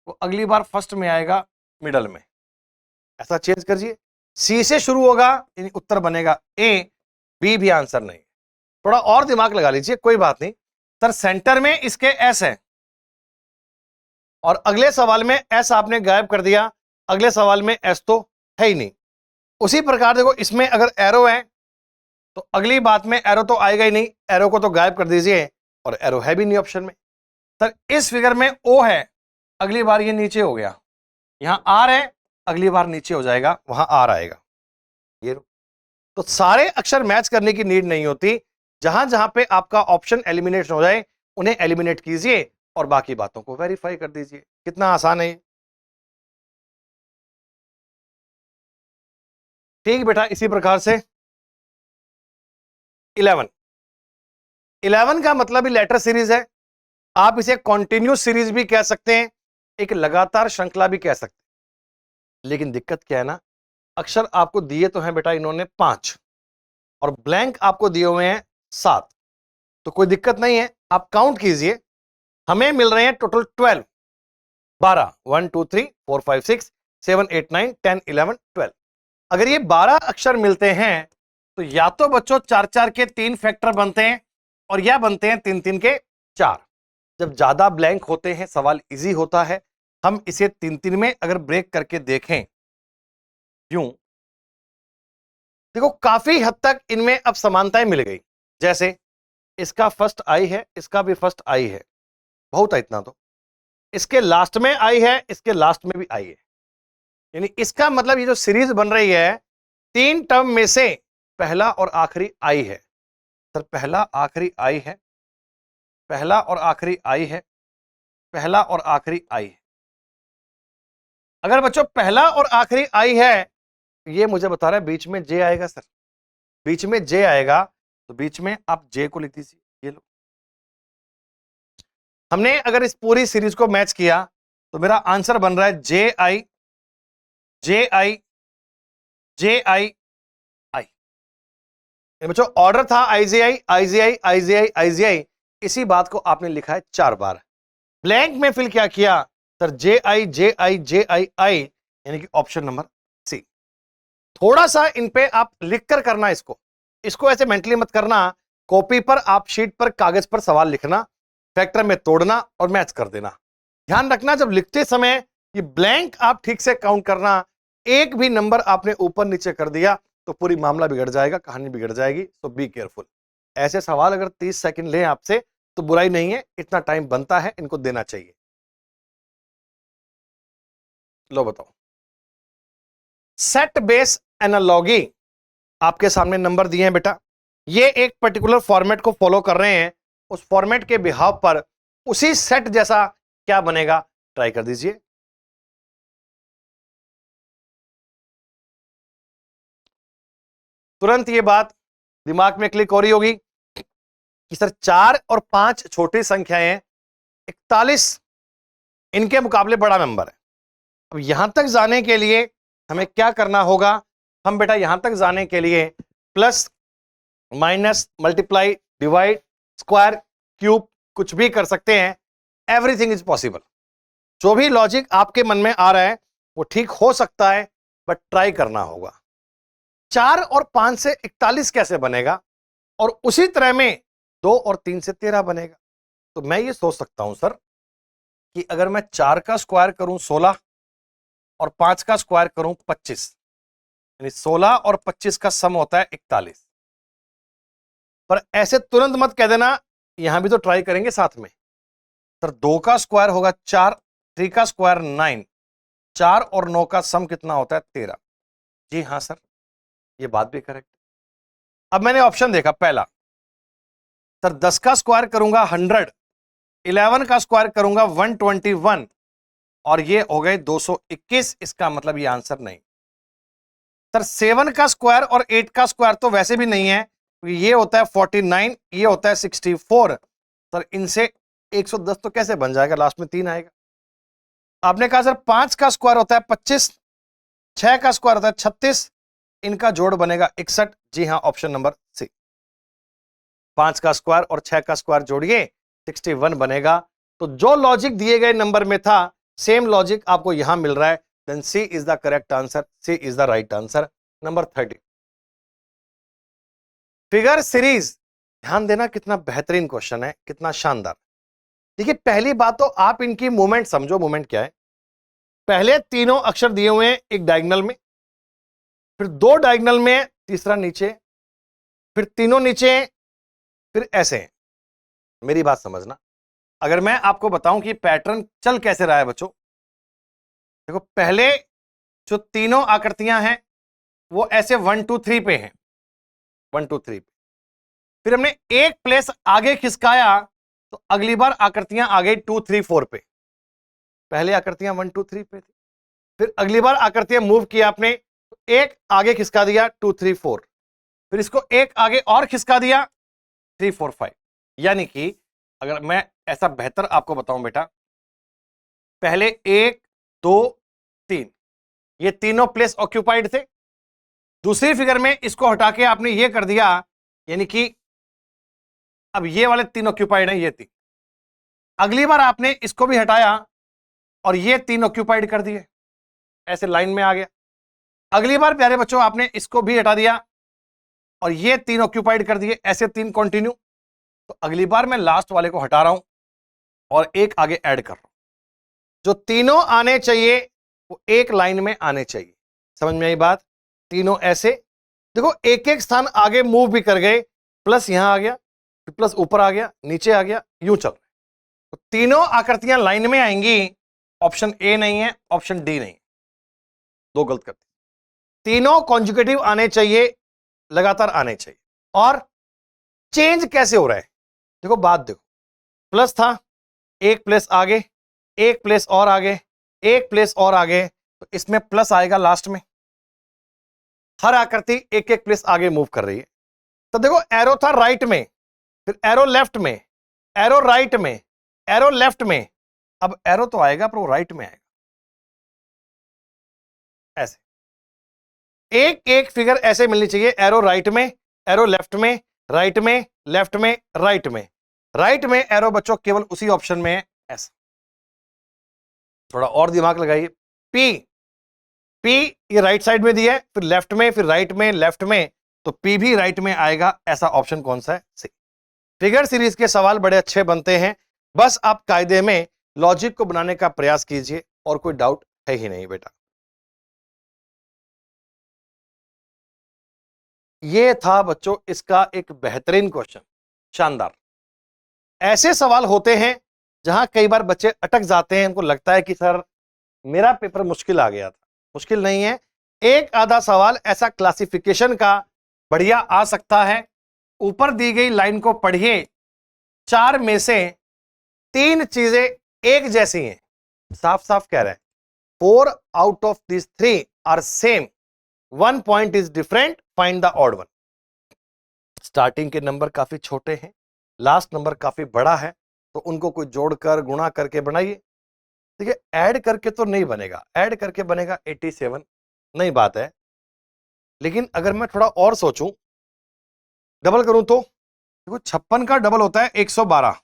वो अगली बार फर्स्ट में आएगा मिडल में। ऐसा चेंज करिए, C से शुरू होगा यानी उत्तर बनेगा A, B भी आंसर नहीं। थोड़ा और दिमाग लगा लीजिए, कोई बात नहीं। सर सेंटर में इसके S है और अगले सवाल में S आपने गायब कर दिया, अगले सवाल में S तो है ही नहीं। उसी प्रकार देखो इसमें अगर एरो है तो अगली बात में एरो तो आएगा ही नहीं, एरो को तो गायब कर दीजिए, और एरो है भी नहीं ऑप्शन में। सर इस फिगर में O है, अगली बार ये नीचे हो गया, यहां R है, अगली बार नीचे हो जाएगा, वहां R आएगा। ये तो सारे अक्षर मैच करने की नीड नहीं होती, जहां जहां पे आपका ऑप्शन एलिमिनेट हो जाए उन्हें एलिमिनेट कीजिए और बाकी बातों को वेरीफाई कर दीजिए। कितना आसान है ये। ठीक बेटा, इसी प्रकार से 11 का मतलब ही लेटर सीरीज है। आप इसे कॉन्टिन्यूस सीरीज भी कह सकते हैं, एक लगातार श्रृंखला भी कह सकते हैं। लेकिन दिक्कत क्या है ना, अक्षर आपको दिए तो हैं बेटा इन्होंने 5 और ब्लैंक आपको दिए हुए हैं 7, तो कोई दिक्कत नहीं है, आप काउंट कीजिए। हमें मिल रहे हैं टोटल 12, 12, 1 2 3 4 5 6 7 8 9 10 11 12। अगर ये 12 अक्षर मिलते हैं तो या तो बच्चों 4-4 के 3 फैक्टर बनते हैं और या बनते हैं 3-3 के 4। जब ज्यादा ब्लैंक होते हैं सवाल इजी होता है। हम इसे 3-3 में अगर ब्रेक करके देखें यूं, देखो काफी हद तक इनमें अब समानताएं मिल गई। जैसे इसका फर्स्ट आई है, इसका भी फर्स्ट आई है, बहुत है इतना तो। इसके लास्ट में आई है, इसके लास्ट में भी आई है। यानी इसका मतलब ये जो सीरीज बन रही है, 3 टर्म में से पहला और आखिरी आई है। सर पहला आखिरी आई है, पहला और आखिरी आई है, पहला और आखिरी आई है। अगर बच्चों पहला और आखिरी आई है, ये मुझे बता रहा है बीच में जे आएगा। सर बीच में जे आएगा, तो बीच में आप जे को लिख दीजिए। ये लो, हमने अगर इस पूरी सीरीज को मैच किया तो मेरा आंसर बन रहा है जे आई, जे आई, जे आई, आई। बच्चों ऑर्डर था आईजीआई, आईजीआई, आईजीआई, आईजीआई। इसी बात को आपने लिखा है 4 बार। ब्लैंक में फिल क्या किया सर? जे आई, जे आई, जे आई, आई, यानी कि ऑप्शन नंबर सी। थोड़ा सा इन पे आप लिख कर करना, इसको ऐसे मेंटली मत करना। कॉपी पर आप शीट पर कागज पर सवाल लिखना, फैक्टर में तोड़ना और मैच कर देना। ध्यान रखना जब लिखते समय ये ब्लैंक आप ठीक से काउंट करना। एक भी नंबर आपने ऊपर नीचे कर दिया तो पूरी मामला बिगड़ जाएगा, कहानी बिगड़ जाएगी। सो बी केयरफुल। ऐसे सवाल अगर 30 सेकंड लें आपसे तो बुराई नहीं है, इतना टाइम बनता है, इनको देना चाहिए। लो बताओ, सेट बेस एनालॉगी आपके सामने नंबर दिए हैं बेटा। ये एक पर्टिकुलर फॉर्मेट को फॉलो कर रहे हैं, उस फॉर्मेट के बिहाव पर उसी सेट जैसा क्या बनेगा, ट्राई कर दीजिए। तुरंत ये बात दिमाग में क्लिक हो रही होगी कि सर 4 और 5 छोटी संख्याएं, 41 इनके मुकाबले बड़ा नंबर है। अब यहां तक जाने के लिए हमें क्या करना होगा? हम बेटा यहां तक जाने के लिए plus, minus, multiply, divide, square, cube कुछ भी कर सकते हैं। Everything is possible. जो भी लॉजिक आपके मन में आ रहा है वो ठीक हो सकता है, बट ट्राई करना होगा। 4 और 5 से 41 कैसे बनेगा, और उसी तरह में 2 और 3 से 13 बनेगा। तो मैं ये सोच सकता हूं सर कि अगर मैं 4 का स्क्वायर करूं 16 और 5 का स्क्वायर करूं 25, यानी 16 और 25 का सम होता है 41। पर ऐसे तुरंत मत कह देना, यहां भी तो ट्राई करेंगे साथ में। सर 2 का स्क्वायर होगा 4, 3 का स्क्वायर 9, 4 और 9 का सम कितना होता है 13। जी हां सर, ये बात भी करेक्ट। अब मैंने ऑप्शन देखा, पहला सर 10 का स्क्वायर करूंगा 100, 11 का स्क्वायर करूंगा 121, और ये हो गए 221। इसका मतलब ये आंसर नहीं। सर 7 का स्क्वायर और 8 का स्क्वायर तो वैसे भी नहीं है, ये होता है 49, ये होता है 64। सर इनसे 110 तो कैसे बन जाएगा, लास्ट में 3 आएगा। आपने कहा सर 5 का स्क्वायर होता है 25, 6 का स्क्वायर होता है 36, इनका जोड़ बनेगा 61। जी हां, ऑप्शन नंबर सी। 5 का स्क्वायर और 6 का स्क्वायर जोड़िए 61 बनेगा। तो जो लॉजिक दिए गए नंबर में था, सेम लॉजिक आपको यहां मिल रहा है। Then C is the correct answer, C is the right answer. Number 30, figure series. ध्यान देना, कितना बेहतरीन क्वेश्चन है, कितना शानदार। देखिए पहली बात तो आप इनकी मूवमेंट समझो। मूवमेंट क्या है? पहले तीनों अक्षर दिए हुए हैं एक डायगोनल में, फिर 2 डायगोनल में, तीसरा नीचे, फिर तीनों नीचे, फिर ऐसे हैं। मेरी बात समझना, अगर मैं आपको बताऊं कि पैटर्न चल कैसे रहा है बच्चों, देखो पहले जो तीनों आकृतियां हैं वो ऐसे 1 2 3 पे हैं, 1 2 3 पे। फिर हमने एक प्लेस आगे खिसकाया तो अगली बार आकृतियां आ गई 2 3 4 पे। पहले आकृतियां 1 2 3 पे थी, फिर अगली बार आकृतियां मूव किया आपने, एक आगे खिसका दिया 2 3 4, फिर इसको एक आगे और खिसका दिया 3 4 5। यानी कि अगर मैं ऐसा बेहतर आपको बताऊं बेटा, पहले 1 2 3, ये तीनों प्लेस ऑक्यूपाइड थे। दूसरी फिगर में इसको हटा के आपने ये कर दिया, यानी कि अब ये वाले 3 ऑक्यूपाइड हैं, ये 3। अगली बार आपने इसको भी हटाया और ये 3 ऑक्यूपाइड कर दिए, ऐसे लाइन में आ गया। अगली बार प्यारे बच्चों आपने इसको भी हटा दिया और ये 3 ऑक्यूपाइड कर दिए, ऐसे 3 कंटिन्यू। तो अगली बार मैं लास्ट वाले को हटा रहा हूं और एक आगे ऐड कर रहा हूं। जो तीनों आने चाहिए वो एक लाइन में आने चाहिए। समझ में आई बात? तीनों ऐसे देखो एक एक स्थान आगे मूव भी कर गए, प्लस यहां आ गया, प्लस ऊपर आ गया, नीचे आ गया, यूं चल रहा है। तो तीनों आकृतियां लाइन में आएंगी, ऑप्शन ए नहीं है, ऑप्शन डी नहीं है, दो गलत करते। तीनों कॉन्जुगेटिव आने चाहिए, लगातार आने चाहिए। और चेंज कैसे हो रहा है, देखो बात देखो, प्लस था, एक प्लेस आगे, एक प्लेस और आगे, एक प्लेस और आगे, तो इसमें प्लस आएगा लास्ट में। हर आकृति एक एक प्लेस आगे मूव कर रही है। तो देखो एरो था राइट में, फिर एरो लेफ्ट में, एरो राइट में, एरो लेफ्ट में, अब एरो तो आएगा पर वो राइट में आएगा, ऐसे एक एक फिगर ऐसे मिलनी चाहिए, एरो राइट में, एरो लेफ्ट में, राइट में, लेफ्ट में, राइट में। राइट में एरो बच्चों केवल उसी ऑप्शन में है, ऐसा। थोड़ा और दिमाग लगाइए, पी, पी ये राइट साइड में दिया है, फिर लेफ्ट में, फिर राइट में, लेफ्ट में, तो पी भी राइट में आएगा, ऐसा ऑप्शन कौन सा है, सी। फिगर सीरीज के सवाल बड़े अच्छे बनते हैं, बस आप कायदे में लॉजिक को बनाने का प्रयास कीजिए, और कोई डाउट है ही नहीं बेटा। ये था बच्चों इसका एक बेहतरीन क्वेश्चन, शानदार। ऐसे सवाल होते हैं जहां कई बार बच्चे अटक जाते हैं, उनको लगता है कि सर मेरा पेपर मुश्किल आ गया था। मुश्किल नहीं है, एक आधा सवाल ऐसा क्लासिफिकेशन का बढ़िया आ सकता है। ऊपर दी गई लाइन को पढ़िए, 4 में से 3 चीजें एक जैसी हैं, साफ साफ कह रहे हैं। 4 out of this 3 are same, 1 point is different, find the odd one. Starting के नंबर काफी छोटे हैं, लास्ट नंबर काफी बड़ा है, तो उनको कोई जोड़कर गुणा करके बनाइए। ठीक है, ऐड करके तो नहीं बनेगा, ऐड करके बनेगा 87, नहीं बात है। लेकिन अगर मैं थोड़ा और सोचूं, डबल करूं तो देखो 56 का डबल होता है 112,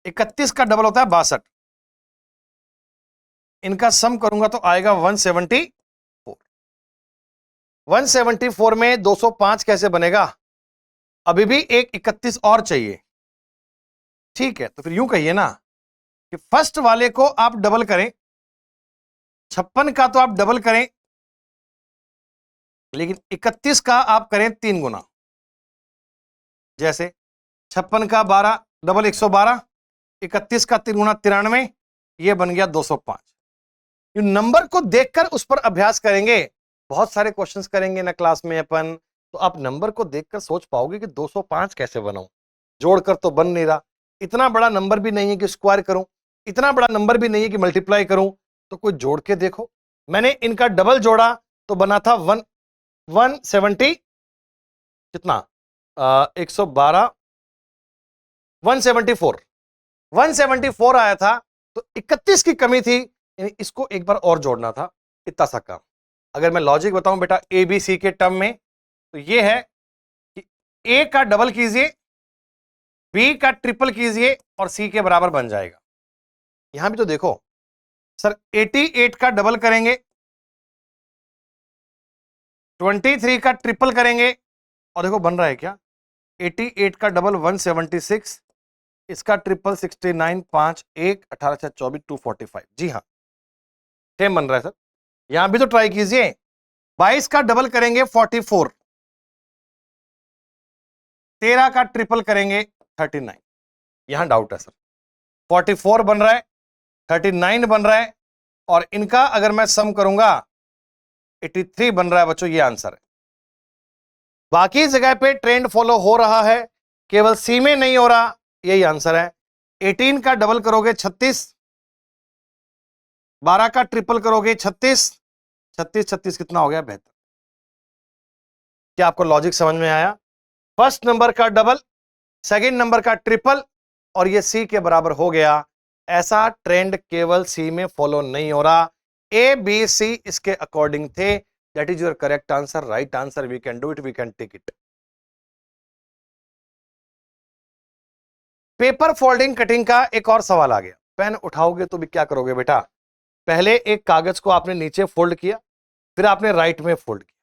31 का डबल होता है 62, इनका सम करूंगा तो आएगा 174। 174 में 205 कैसे बनेगा, अभी भी एक 31 और चाहिए। ठीक है, तो फिर यूं कहिए ना कि फर्स्ट वाले को आप डबल करें, 56 का तो आप डबल करें, लेकिन 31 का आप करें 3 गुना। जैसे 56 का 12 डबल 112, 31 का 3 गुना 93, ये बन गया 205। नंबर को देखकर उस पर अभ्यास करेंगे, बहुत सारे क्वेश्चंस करेंगे ना क्लास में अपन, तो आप नंबर को देखकर सोच पाओगे कि 205 कैसे बनाऊं, जोड़कर तो बन नहीं रहा। इतना बड़ा नंबर भी नहीं है कि स्क्वायर करूं, इतना बड़ा नंबर भी नहीं है कि मल्टीप्लाई करूं, तो कोई जोड़ के देखो। मैंने इनका डबल जोड़ा तो बना था 170 कितना, 112, 174 आया था, तो 31 की कमी थी, यानी इसको एक बार और जोड़ना था, इतना सा काम। अगर मैं लॉजिक बताऊं बेटा ए बी सी के टर्म में, तो ये है कि ए का डबल कीजिए, बी का ट्रिपल कीजिए, और सी के बराबर बन जाएगा। यहां भी तो देखो सर, 88 का डबल करेंगे, 23 का ट्रिपल करेंगे, और देखो बन रहा है क्या, 88 का डबल 176, इसका ट्रिपल 69, 5 1 18 6 24 245। जी हाँ, सेम बन रहा है सर। यहां भी तो ट्राई कीजिए, 22 का डबल करेंगे 44, 13 का ट्रिपल करेंगे 39। यहां डाउट है सर, 44 बन रहा है, 39 बन रहा है, और इनका अगर मैं सम करूंगा 83 बन रहा है बच्चों, ये आंसर है। बाकी जगह पे ट्रेंड फॉलो हो रहा है, केवल सी में नहीं हो रहा, यही आंसर है। 18 का डबल करोगे 36, 12 का ट्रिपल करोगे 36, 36 36 कितना हो गया, 72। क्या आपको लॉजिक समझ में आया? फर्स्ट नंबर का डबल, सेकंड नंबर का ट्रिपल, और ये सी के बराबर हो गया। ऐसा ट्रेंड केवल सी में फॉलो नहीं हो रहा, ए बी सी इसके अकॉर्डिंग थे। That is your correct answer, right answer, we can do it, we can take it. Paper folding cutting का एक और सवाल आ गया। पेन उठाओगे तो भी क्या करोगे बेटा, पहले एक कागज को आपने नीचे फोल्ड किया, फिर आपने राइट में फोल्ड किया।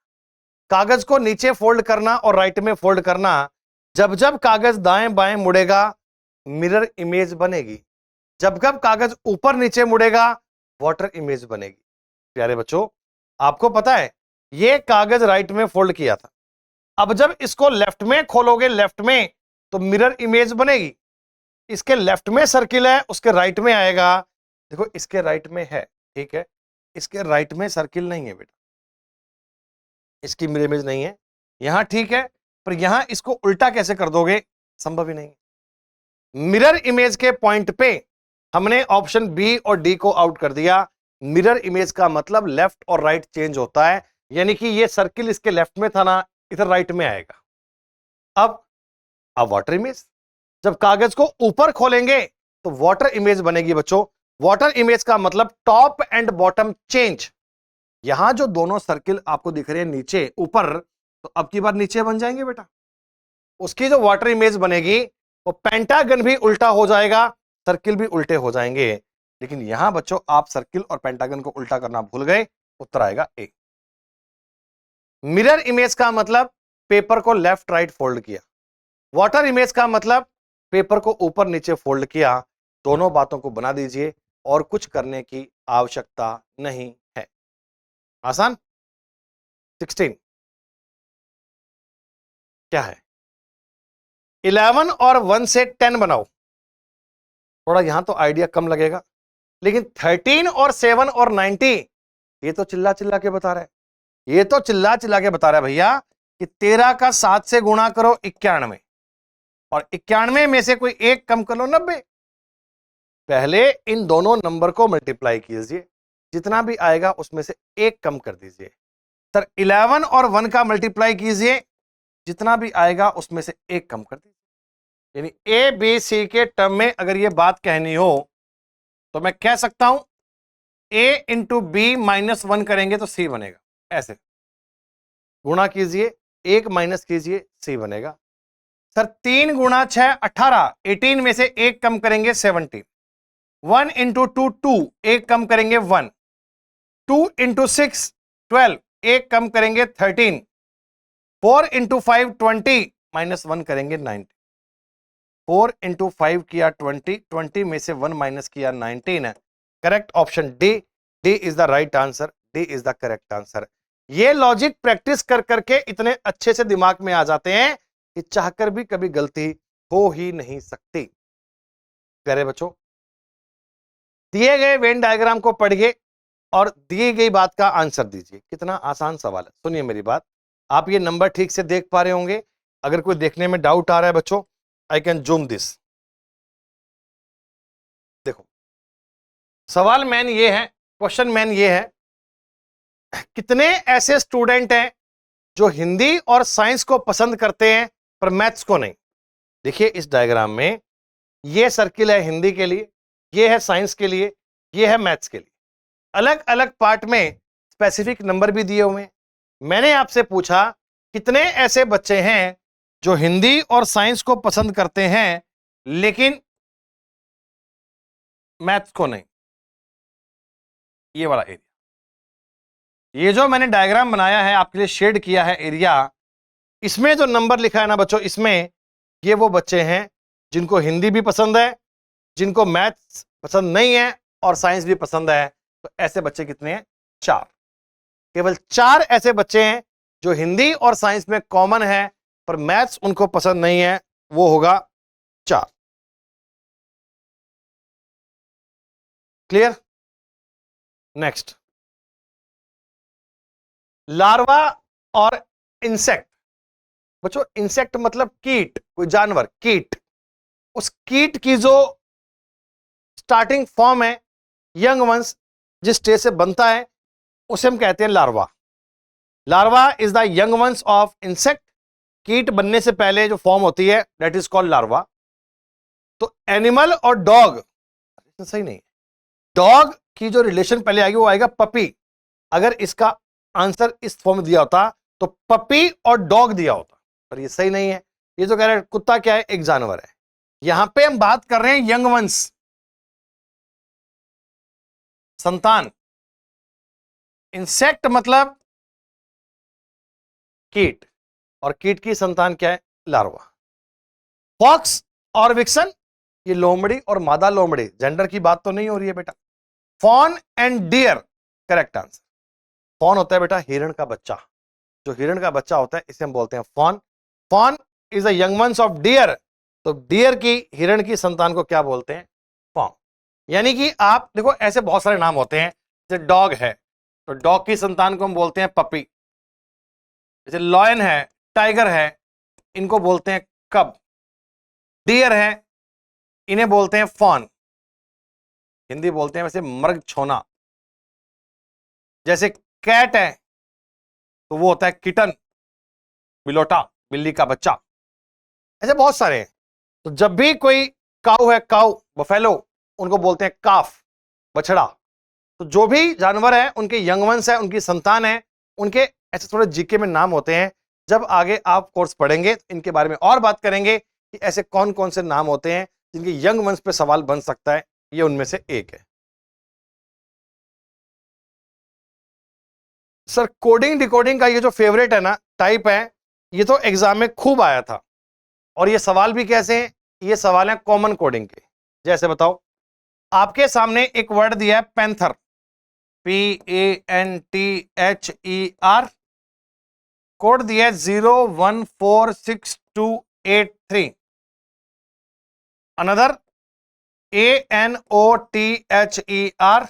कागज को नीचे फोल्ड करना और राइट में फोल्ड करना, जब जब कागज दाएं बाएं मुड़ेगा मिरर इमेज बनेगी, जब जब कागज ऊपर नीचे मुड़ेगा वाटर इमेज बनेगी। प्यारे बच्चों, आपको पता है ये कागज राइट में फोल्ड किया था। अब जब इसको लेफ्ट में खोलोगे, लेफ्ट में, तो मिरर इमेज बनेगी। इसके लेफ्ट में सर्किल है, उसके राइट में आएगा। देखो इसके राइट में है, ठीक है, इसके राइट में सर्किल नहीं है बेटा, इसकी मिरर इमेज नहीं है यहां, ठीक है, पर यहां इसको उल्टा कैसे कर दोगे, संभव ही नहीं है। मिरर इमेज के पॉइंट पे हमने ऑप्शन बी और डी को आउट कर दिया। मिरर इमेज का मतलब लेफ्ट और राइट चेंज होता है, यानी कि ये सर्किल इसके लेफ्ट में था ना, इधर राइट में आएगा। अब वाटर इमेज, जब कागज को ऊपर खोलेंगे तो वाटर इमेज बनेगी बच्चों। वाटर इमेज का मतलब टॉप एंड बॉटम चेंज। यहां जो दोनों सर्किल आपको दिख रहे हैं नीचे ऊपर, तो अब की बार नीचे बन जाएंगे बेटा। उसकी जो वाटर इमेज बनेगी वो पेंटागन भी उल्टा हो जाएगा, सर्किल भी उल्टे हो जाएंगे। लेकिन यहां बच्चों आप सर्किल और पेंटागन को उल्टा करना भूल गए, उत्तर आएगा ए। मिरर इमेज का मतलब पेपर को लेफ्ट राइट फोल्ड किया। वाटर इमेज का मतलब पेपर को ऊपर नीचे फोल्ड किया। दोनों बातों को बना दीजिए और कुछ करने की आवश्यकता नहीं है। आसान। 16 क्या है, 11 और 1 से 10 बनाओ। थोड़ा यहां तो आइडिया कम लगेगा, लेकिन 13 और 7 और 90 ये तो चिल्ला चिल्ला के बता रहा है, ये तो चिल्ला चिल्ला के बता रहा है भैया कि 13 का 7 से गुणा करो 91, और 91 में से कोई एक कम कर लो 90। पहले इन दोनों नंबर को मल्टीप्लाई कीजिए, जितना भी आएगा उसमें से एक कम कर दीजिए। सर 11 और 1 का मल्टीप्लाई कीजिए, जितना भी आएगा उसमें से एक कम कर दीजिए। यानी ए बी सी के टर्म में अगर ये बात कहनी हो तो मैं कह सकता हूं a इंटू बी माइनस 1 करेंगे तो c बनेगा। ऐसे गुणा कीजिए, एक माइनस कीजिए, c बनेगा। सर 3 गुणा 6 18, 18 में से एक कम करेंगे 17। 1 इंटू 2 2, एक कम करेंगे 1। 2 इंटू 6 12, एक कम करेंगे 13। 4 इंटू 5 20, माइनस 1 करेंगे 90। 4 इंटू 5 किया 20, 20 में से 1 माइनस किया 19। Correct option D, D is the right answer, D is the correct answer. ये लॉजिक प्रैक्टिस कर करके इतने अच्छे से दिमाग में आ जाते हैं कि चाहकर भी कभी गलती हो ही नहीं सकती। प्यारे बच्चों, दिए गए वेन डायग्राम को पढ़िए और दी गई बात का आंसर दीजिए। कितना आसान सवाल है, सुनिए मेरी बात। आप ये नंबर ठीक से देख पा रहे होंगे। अगर कोई देखने में डाउट आ रहा है बच्चों, आई कैन जूम दिस। देखो सवाल मैन ये है, क्वेश्चन मैन ये है, कितने ऐसे स्टूडेंट हैं जो हिंदी और साइंस को पसंद करते हैं पर मैथ्स को नहीं। देखिए इस डायग्राम में ये सर्किल है हिंदी के लिए, ये है साइंस के लिए, ये है मैथ्स के लिए। अलग अलग पार्ट में स्पेसिफिक नंबर भी दिए हुए हैं। मैंने आपसे पूछा कितने ऐसे बच्चे हैं जो हिंदी और साइंस को पसंद करते हैं लेकिन मैथ्स को नहीं। ये वाला एरिया, ये जो मैंने डायग्राम बनाया है आपके लिए शेड किया है एरिया, इसमें जो नंबर लिखा है ना बच्चों, इसमें ये वो बच्चे हैं जिनको हिंदी भी पसंद है, जिनको मैथ्स पसंद नहीं है और साइंस भी पसंद है। तो ऐसे बच्चे कितने हैं? 4। केवल 4 ऐसे बच्चे हैं जो हिंदी और साइंस में कॉमन है पर मैथ्स उनको पसंद नहीं है, वो होगा 4। क्लियर? नेक्स्ट, लार्वा और इंसेक्ट। बच्चों इंसेक्ट मतलब कीट, कोई जानवर, कीट। उस कीट की जो स्टार्टिंग फॉर्म है, यंग वंश जिस स्टेज से बनता है, उसे हम कहते हैं larva. Larva is the young वंश ऑफ इंसेक्ट। कीट बनने से पहले जो फॉर्म होती है दैट इज कॉल्ड लार्वा। तो एनिमल और डॉग सही नहीं है, डॉग की जो रिलेशन पहले आएगी वो आएगा पपी। अगर इसका आंसर इस फॉर्म में दिया होता तो पपी और डॉग दिया होता, पर ये सही नहीं है। ये जो कह रहे हैं कुत्ता क्या है? एक जानवर है। यहां पे हम बात कर रहे हैं यंग वंश, संतान। इंसेक्ट मतलब कीट, और कीट की संतान क्या है? लार्वा। फॉक्स और विक्सन, ये लोमड़ी और मादा लोमड़ी, जेंडर की बात तो नहीं हो रही है बेटा। Fawn and deer, correct answer. Fawn होता है बेटा हिरण का बच्चा, जो हिरण का बच्चा होता है इसे हम बोलते हैं fawn. Fawn is a young ones of deer, तो डियर की, हिरण की संतान को क्या बोलते हैं? फॉन। यानी कि आप देखो ऐसे बहुत सारे नाम होते हैं, जैसे डॉग है तो डॉग की संतान को हम बोलते हैं पपी, जैसे लॉयन है, टाइगर है, इनको बोलते हैं कब। डियर है, इन्हें बोलते हैं फॉन, हिंदी बोलते हैं वैसे मर्ग छोना। जैसे कैट है तो वो होता है किटन, बिलोटा, बिल्ली का बच्चा। ऐसे बहुत सारे हैं। तो जब भी कोई काऊ है, काऊ, बफेलो, उनको बोलते हैं काफ, बछड़ा। तो जो भी जानवर है उनके यंग वंस है, उनकी संतान है, उनके ऐसे थोड़े जीके में नाम होते हैं। जब आगे आप कोर्स पढ़ेंगे इनके बारे में और बात करेंगे कि ऐसे कौन कौन से नाम होते हैं जिनके यंग वंस पे सवाल बन सकता है, ये उनमें से एक है। सर कोडिंग डिकोडिंग का ये जो फेवरेट है ना टाइप है, ये तो एग्जाम में खूब आया था। और ये सवाल भी कैसे हैं? ये सवाल है कॉमन कोडिंग के। जैसे बताओ, आपके सामने एक वर्ड दिया है पैंथर, PANTHER, कोड दिया है 014628 अनदर ANOTHER।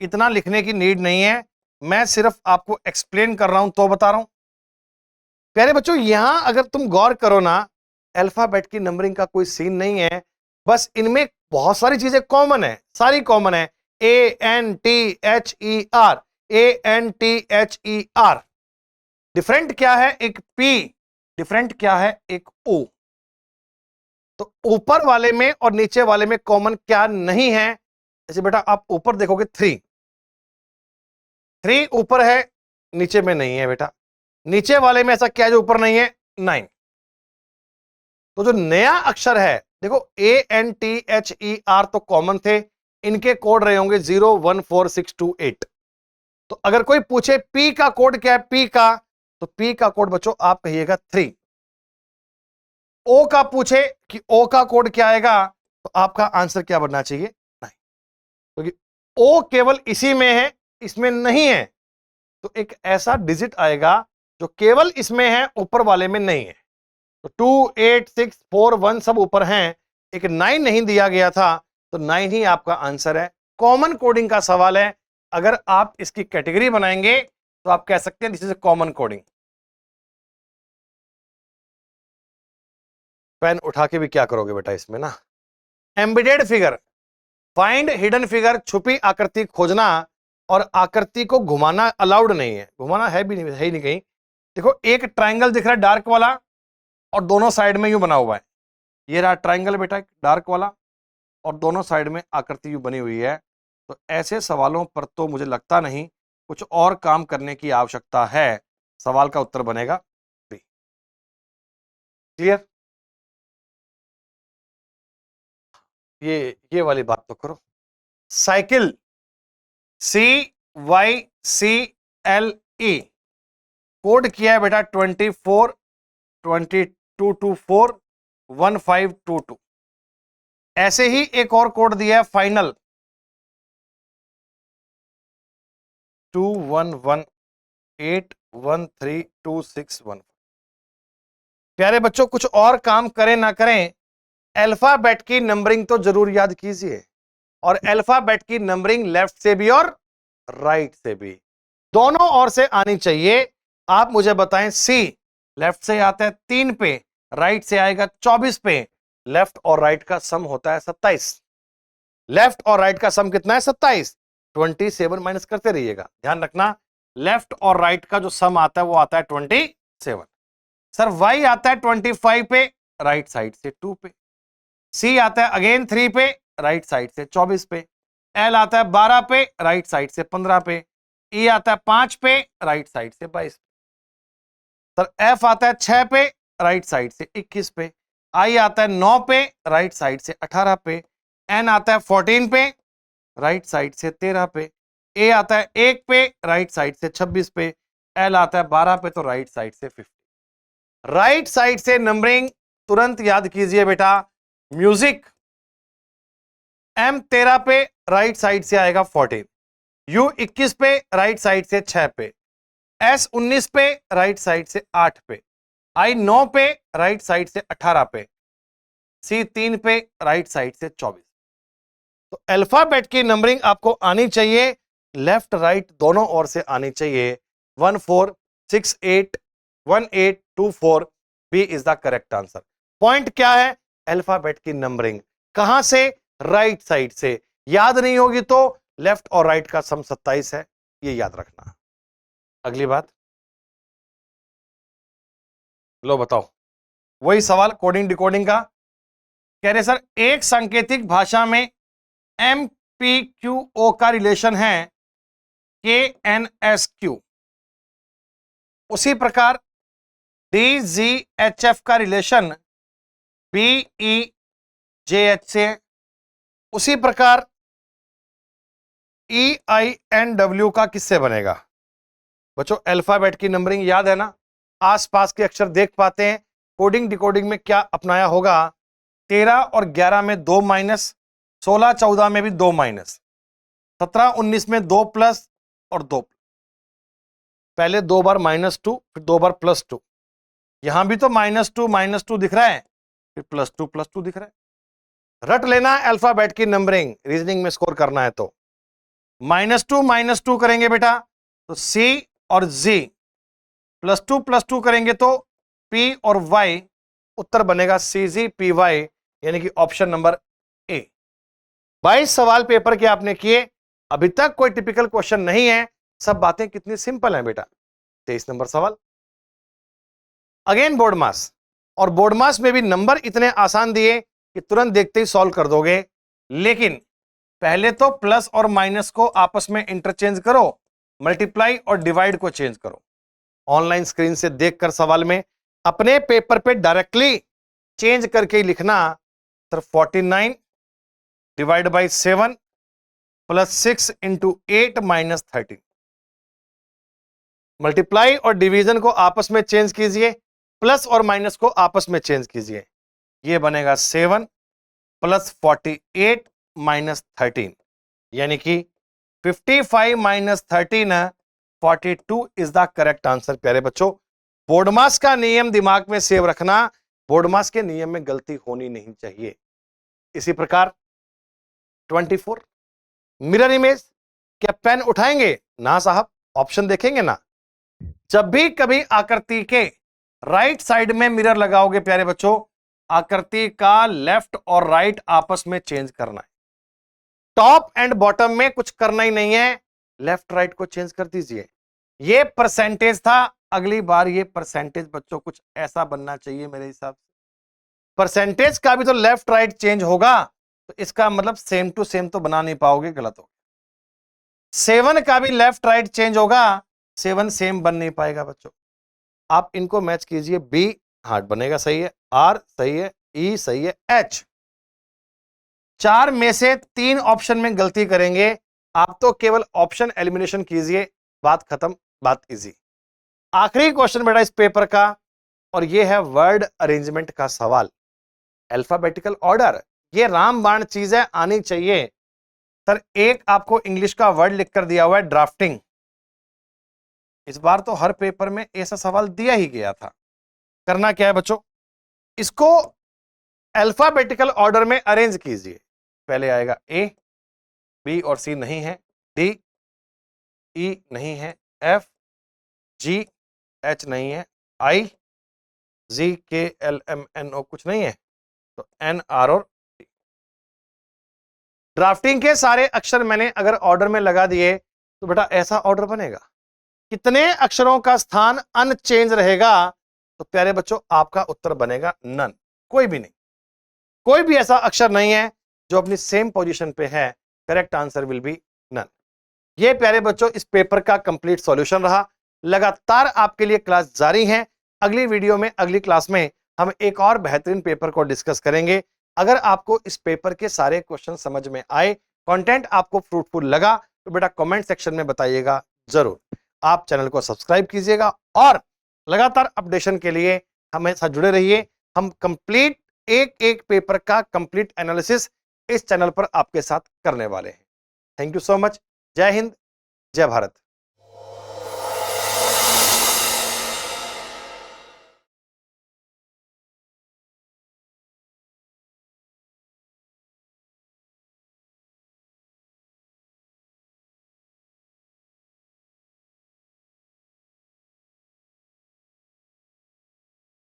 इतना लिखने की नीड नहीं है, मैं सिर्फ आपको एक्सप्लेन कर रहा हूं तो बता रहा हूं। प्यारे बच्चों, यहां अगर तुम गौर करो ना, अल्फाबेट की नंबरिंग का कोई सीन नहीं है, बस इनमें बहुत सारी चीजें कॉमन है, सारी कॉमन है। ANTHER, ANTHER। डिफरेंट क्या है? एक P, डिफरेंट क्या है? एक O। तो ऊपर वाले में और नीचे वाले में कॉमन क्या नहीं है? जैसे बेटा आप ऊपर देखोगे 3 ऊपर है, नीचे में नहीं है बेटा। नीचे वाले में ऐसा क्या है जो ऊपर नहीं है? 9। तो जो नया अक्षर है देखो, ANTHER तो कॉमन थे, इनके कोड रहे होंगे 014628। तो अगर कोई पूछे P का कोड क्या है, P का, तो P का कोड बच्चों आप कहिएगा 3। O का पूछे कि O का कोड क्या आएगा, तो आपका आंसर क्या बनना चाहिए? 9, क्योंकि O केवल इसी में है, इसमें नहीं है। तो एक ऐसा डिजिट आएगा जो केवल इसमें है, ऊपर वाले में नहीं है। तो 2, 8, 6, 4, 1 सब ऊपर हैं, एक 9 नहीं दिया गया था, तो 9 ही आपका आंसर है। कॉमन कोडिंग का सवाल है, अगर आप इसकी कैटेगरी बनाएंगे तो आप कह सकते हैं this is a common coding. Pen उठा के भी क्या करोगे बेटा इसमें ना। Embedded figure, find hidden figure, छुपी आकृति खोजना, और आकृति को घुमाना अलाउड नहीं है, घुमाना है भी नहीं, है ही नहीं कहीं। देखो एक ट्राइंगल दिख रहा है डार्क वाला, और दोनों साइड में यूं बना हुआ है, ये रहा ट्राइंगल बेटा एक डार्क वाला, और दोनों साइड में आकृति यूं बनी हुई है। तो ऐसे सवालों पर तो मुझे लगता नहीं, कुछ और काम करने की आवश्यकता है। सवाल का उत्तर बनेगा बी। क्लियर? ये वाली बात तो करो। साइकिल, CYCLE, कोड किया है बेटा 24 2224 1522। ऐसे ही एक और कोड दिया है फाइनल 2118132615। प्यारे बच्चों, कुछ और काम करें ना करें, अल्फाबेट की नंबरिंग तो जरूर याद कीजिए। और अल्फाबेट की नंबरिंग लेफ्ट से भी और राइट से भी, दोनों ओर से आनी चाहिए। आप मुझे बताएं, सी लेफ्ट से आता है 3 पे, राइट से आएगा 24 पे। लेफ्ट और राइट का सम होता है 27। लेफ्ट और राइट का सम कितना है? 27। 27 माइनस करते रहिएगा, ध्यान रखना। लेफ्ट और राइट का जो सम आता है वो आता है 27। सर वाई आता है 25 पे, राइट साइड से 2 पे। सी आता है अगेन 3 पे, राइट साइड से 24 पे। एल आता है 12 पे, राइट साइड से 15 पे। ई आता है 5 पे, राइट साइड से 22 पे। सर एफ आता है 6 पे, राइट साइड से 21 पे। आई आता है 9 पे, राइट साइड से 18 पे। एन आता है 14 पे, राइट साइड से 13 पे। ए आता है 1 पे, राइट साइड से 26 पे। एल आता है 12 पे, तो राइट साइड से 50। राइट साइड से नंबरिंग तुरंत याद कीजिए बेटा। म्यूजिक M 13 पे, राइट साइड से आएगा 14। U21 पे राइट साइड से 6 पे, S19 पे राइट साइड से 8 पे, I9 पे राइट साइड से 18 पे, C3 पे राइट साइड से 24। तो अल्फाबेट की नंबरिंग आपको आनी चाहिए, लेफ्ट राइट दोनों ओर से आनी चाहिए। 1 4 6 8 1 8 2 4 B is the correct answer. Point क्या है? अल्फाबेट की नंबरिंग कहां से? राइट साइड से। याद नहीं होगी तो लेफ्ट और राइट का सम 27 है, ये याद रखना। अगली बात लो बताओ, वही सवाल कोडिंग डिकोडिंग का। कह रहे सर एक सांकेतिक भाषा में MPQO का रिलेशन है KNSQ, उसी प्रकार DGHF का रिलेशन BEJH से, उसी प्रकार EINW का किससे बनेगा? बच्चों अल्फाबेट की नंबरिंग याद है ना, आसपास के अक्षर देख पाते हैं। कोडिंग डिकोडिंग में क्या अपनाया होगा? 13 और 11 में 2 माइनस, 16 14 में भी 2 माइनस, 17 19 में 2 प्लस और 2, पहले 2 बार -2 फिर 2 बार +2, यहां भी तो -2 दिख रहा है, फिर +2 दिख रहा है। रट लेना अल्फाबेट की नंबरिंग, रीजनिंग में स्कोर करना है तो -2 करेंगे बेटा तो C और Z, +2 करेंगे तो P और Y, उत्तर बनेगा CZPY, यानी कि ऑप्शन नंबर A। 22 सवाल पेपर के आपने किए, अभी तक कोई टिपिकल क्वेश्चन नहीं है, सब बातें कितनी सिंपल हैं बेटा। 23 नंबर सवाल, अगेन बोर्ड मास, और बोर्ड मास में भी नंबर इतने आसान दिए कि तुरंत देखते ही सॉल्व कर दोगे, लेकिन पहले तो प्लस और माइनस को आपस में इंटरचेंज करो, मल्टीप्लाई और डिवाइड को चेंज करो। ऑनलाइन स्क्रीन से देखकर सवाल में अपने पेपर पे डायरेक्टली चेंज करके ही लिखना। Sir 49 divide by 7 plus 6 into 8 minus 13। Multiply और डिवीजन को आपस में चेंज कीजिए, प्लस और माइनस को आपस में चेंज कीजिए, ये बनेगा 7 प्लस 48 माइनस 13, यानी कि 55 minus 13 42 is the correct answer. प्यारे बच्चों, बोर्डमास का नियम दिमाग में सेव रखना, बोर्डमास के नियम में गलती होनी नहीं चाहिए। इसी प्रकार 24 मिरर इमेज, क्या पेन उठाएंगे ना साहब, ऑप्शन देखेंगे ना। जब भी कभी आकृति के राइट साइड में मिरर लगाओगे प्यारे बच्चों, आकृति का लेफ्ट और राइट आपस में चेंज करना है। टॉप एंड बॉटम में कुछ करना ही नहीं है, लेफ्ट राइट को चेंज कर दीजिए। ये परसेंटेज था, अगली बार ये परसेंटेज बच्चों कुछ ऐसा बनना चाहिए मेरे हिसाब से। परसेंटेज का भी तो लेफ्ट राइट चेंज होगा, तो इसका मतलब सेम टू सेम तो बना नहीं पाओगे, गलत होगा। 7 का भी लेफ्ट राइट चेंज होगा, 7 सेम बन नहीं पाएगा बच्चों। आप इनको मैच कीजिए, बी हार्ट बनेगा, सही है, आर सही है, ई सही है, एच। 4 में से 3 ऑप्शन में गलती करेंगे, आप तो केवल ऑप्शन एलिमिनेशन कीजिए, बात खत्म, बात इजी। आखिरी क्वेश्चन बेटा इस पेपर का, और यह है वर्ड अरेंजमेंट का सवाल। अल्फाबेटिकल ऑर्डर, ये रामबाण चीजें आनी चाहिए। सर एक आपको इंग्लिश का वर्ड लिखकर दिया हुआ है ड्राफ्टिंग, इस बार तो हर पेपर में ऐसा सवाल दिया ही गया था। करना क्या है बच्चों, इसको अल्फाबेटिकल ऑर्डर में अरेंज कीजिए। पहले आएगा ए, बी और सी नहीं है, डी, ई नहीं है, एफ, जी, एच नहीं है, आई, जी, के, एल, एम, एन, ओ कुछ नहीं है, तो एन, आर और टी। ड्राफ्टिंग के सारे अक्षर मैंने अगर ऑर्डर में लगा दिए तो बेटा ऐसा ऑर्डर बनेगा। कितने अक्षरों का स्थान अनचेंज रहेगा? तो प्यारे बच्चों आपका उत्तर बनेगा नन, कोई भी नहीं, कोई भी ऐसा अक्षर नहीं है जो अपनी सेम पोजीशन पे है। Correct answer will be none. ये प्यारे बच्चों इस पेपर का कंप्लीट सॉल्यूशन रहा। लगातार आपके लिए क्लास जारी है। अगली वीडियो में, अगली क्लास में हम एक और बेहतरीन पेपर को डिस्कस करेंगे। अगर आपको इस पेपर के सारे क्वेश्चन समझ में आए, कंटेंट आपको फ्रूटफुल लगा, तो बेटा कमेंट सेक्शन में बताइएगा जरूर। आप चैनल को सब्सक्राइब कीजिएगा और लगातार अपडेशन के लिए हमेशा जुड़े रहिए। हम कंप्लीट एक एक पेपर का कंप्लीट एनालिसिस इस चैनल पर आपके साथ करने वाले हैं। Thank you so much. जय हिंद, जय भारत।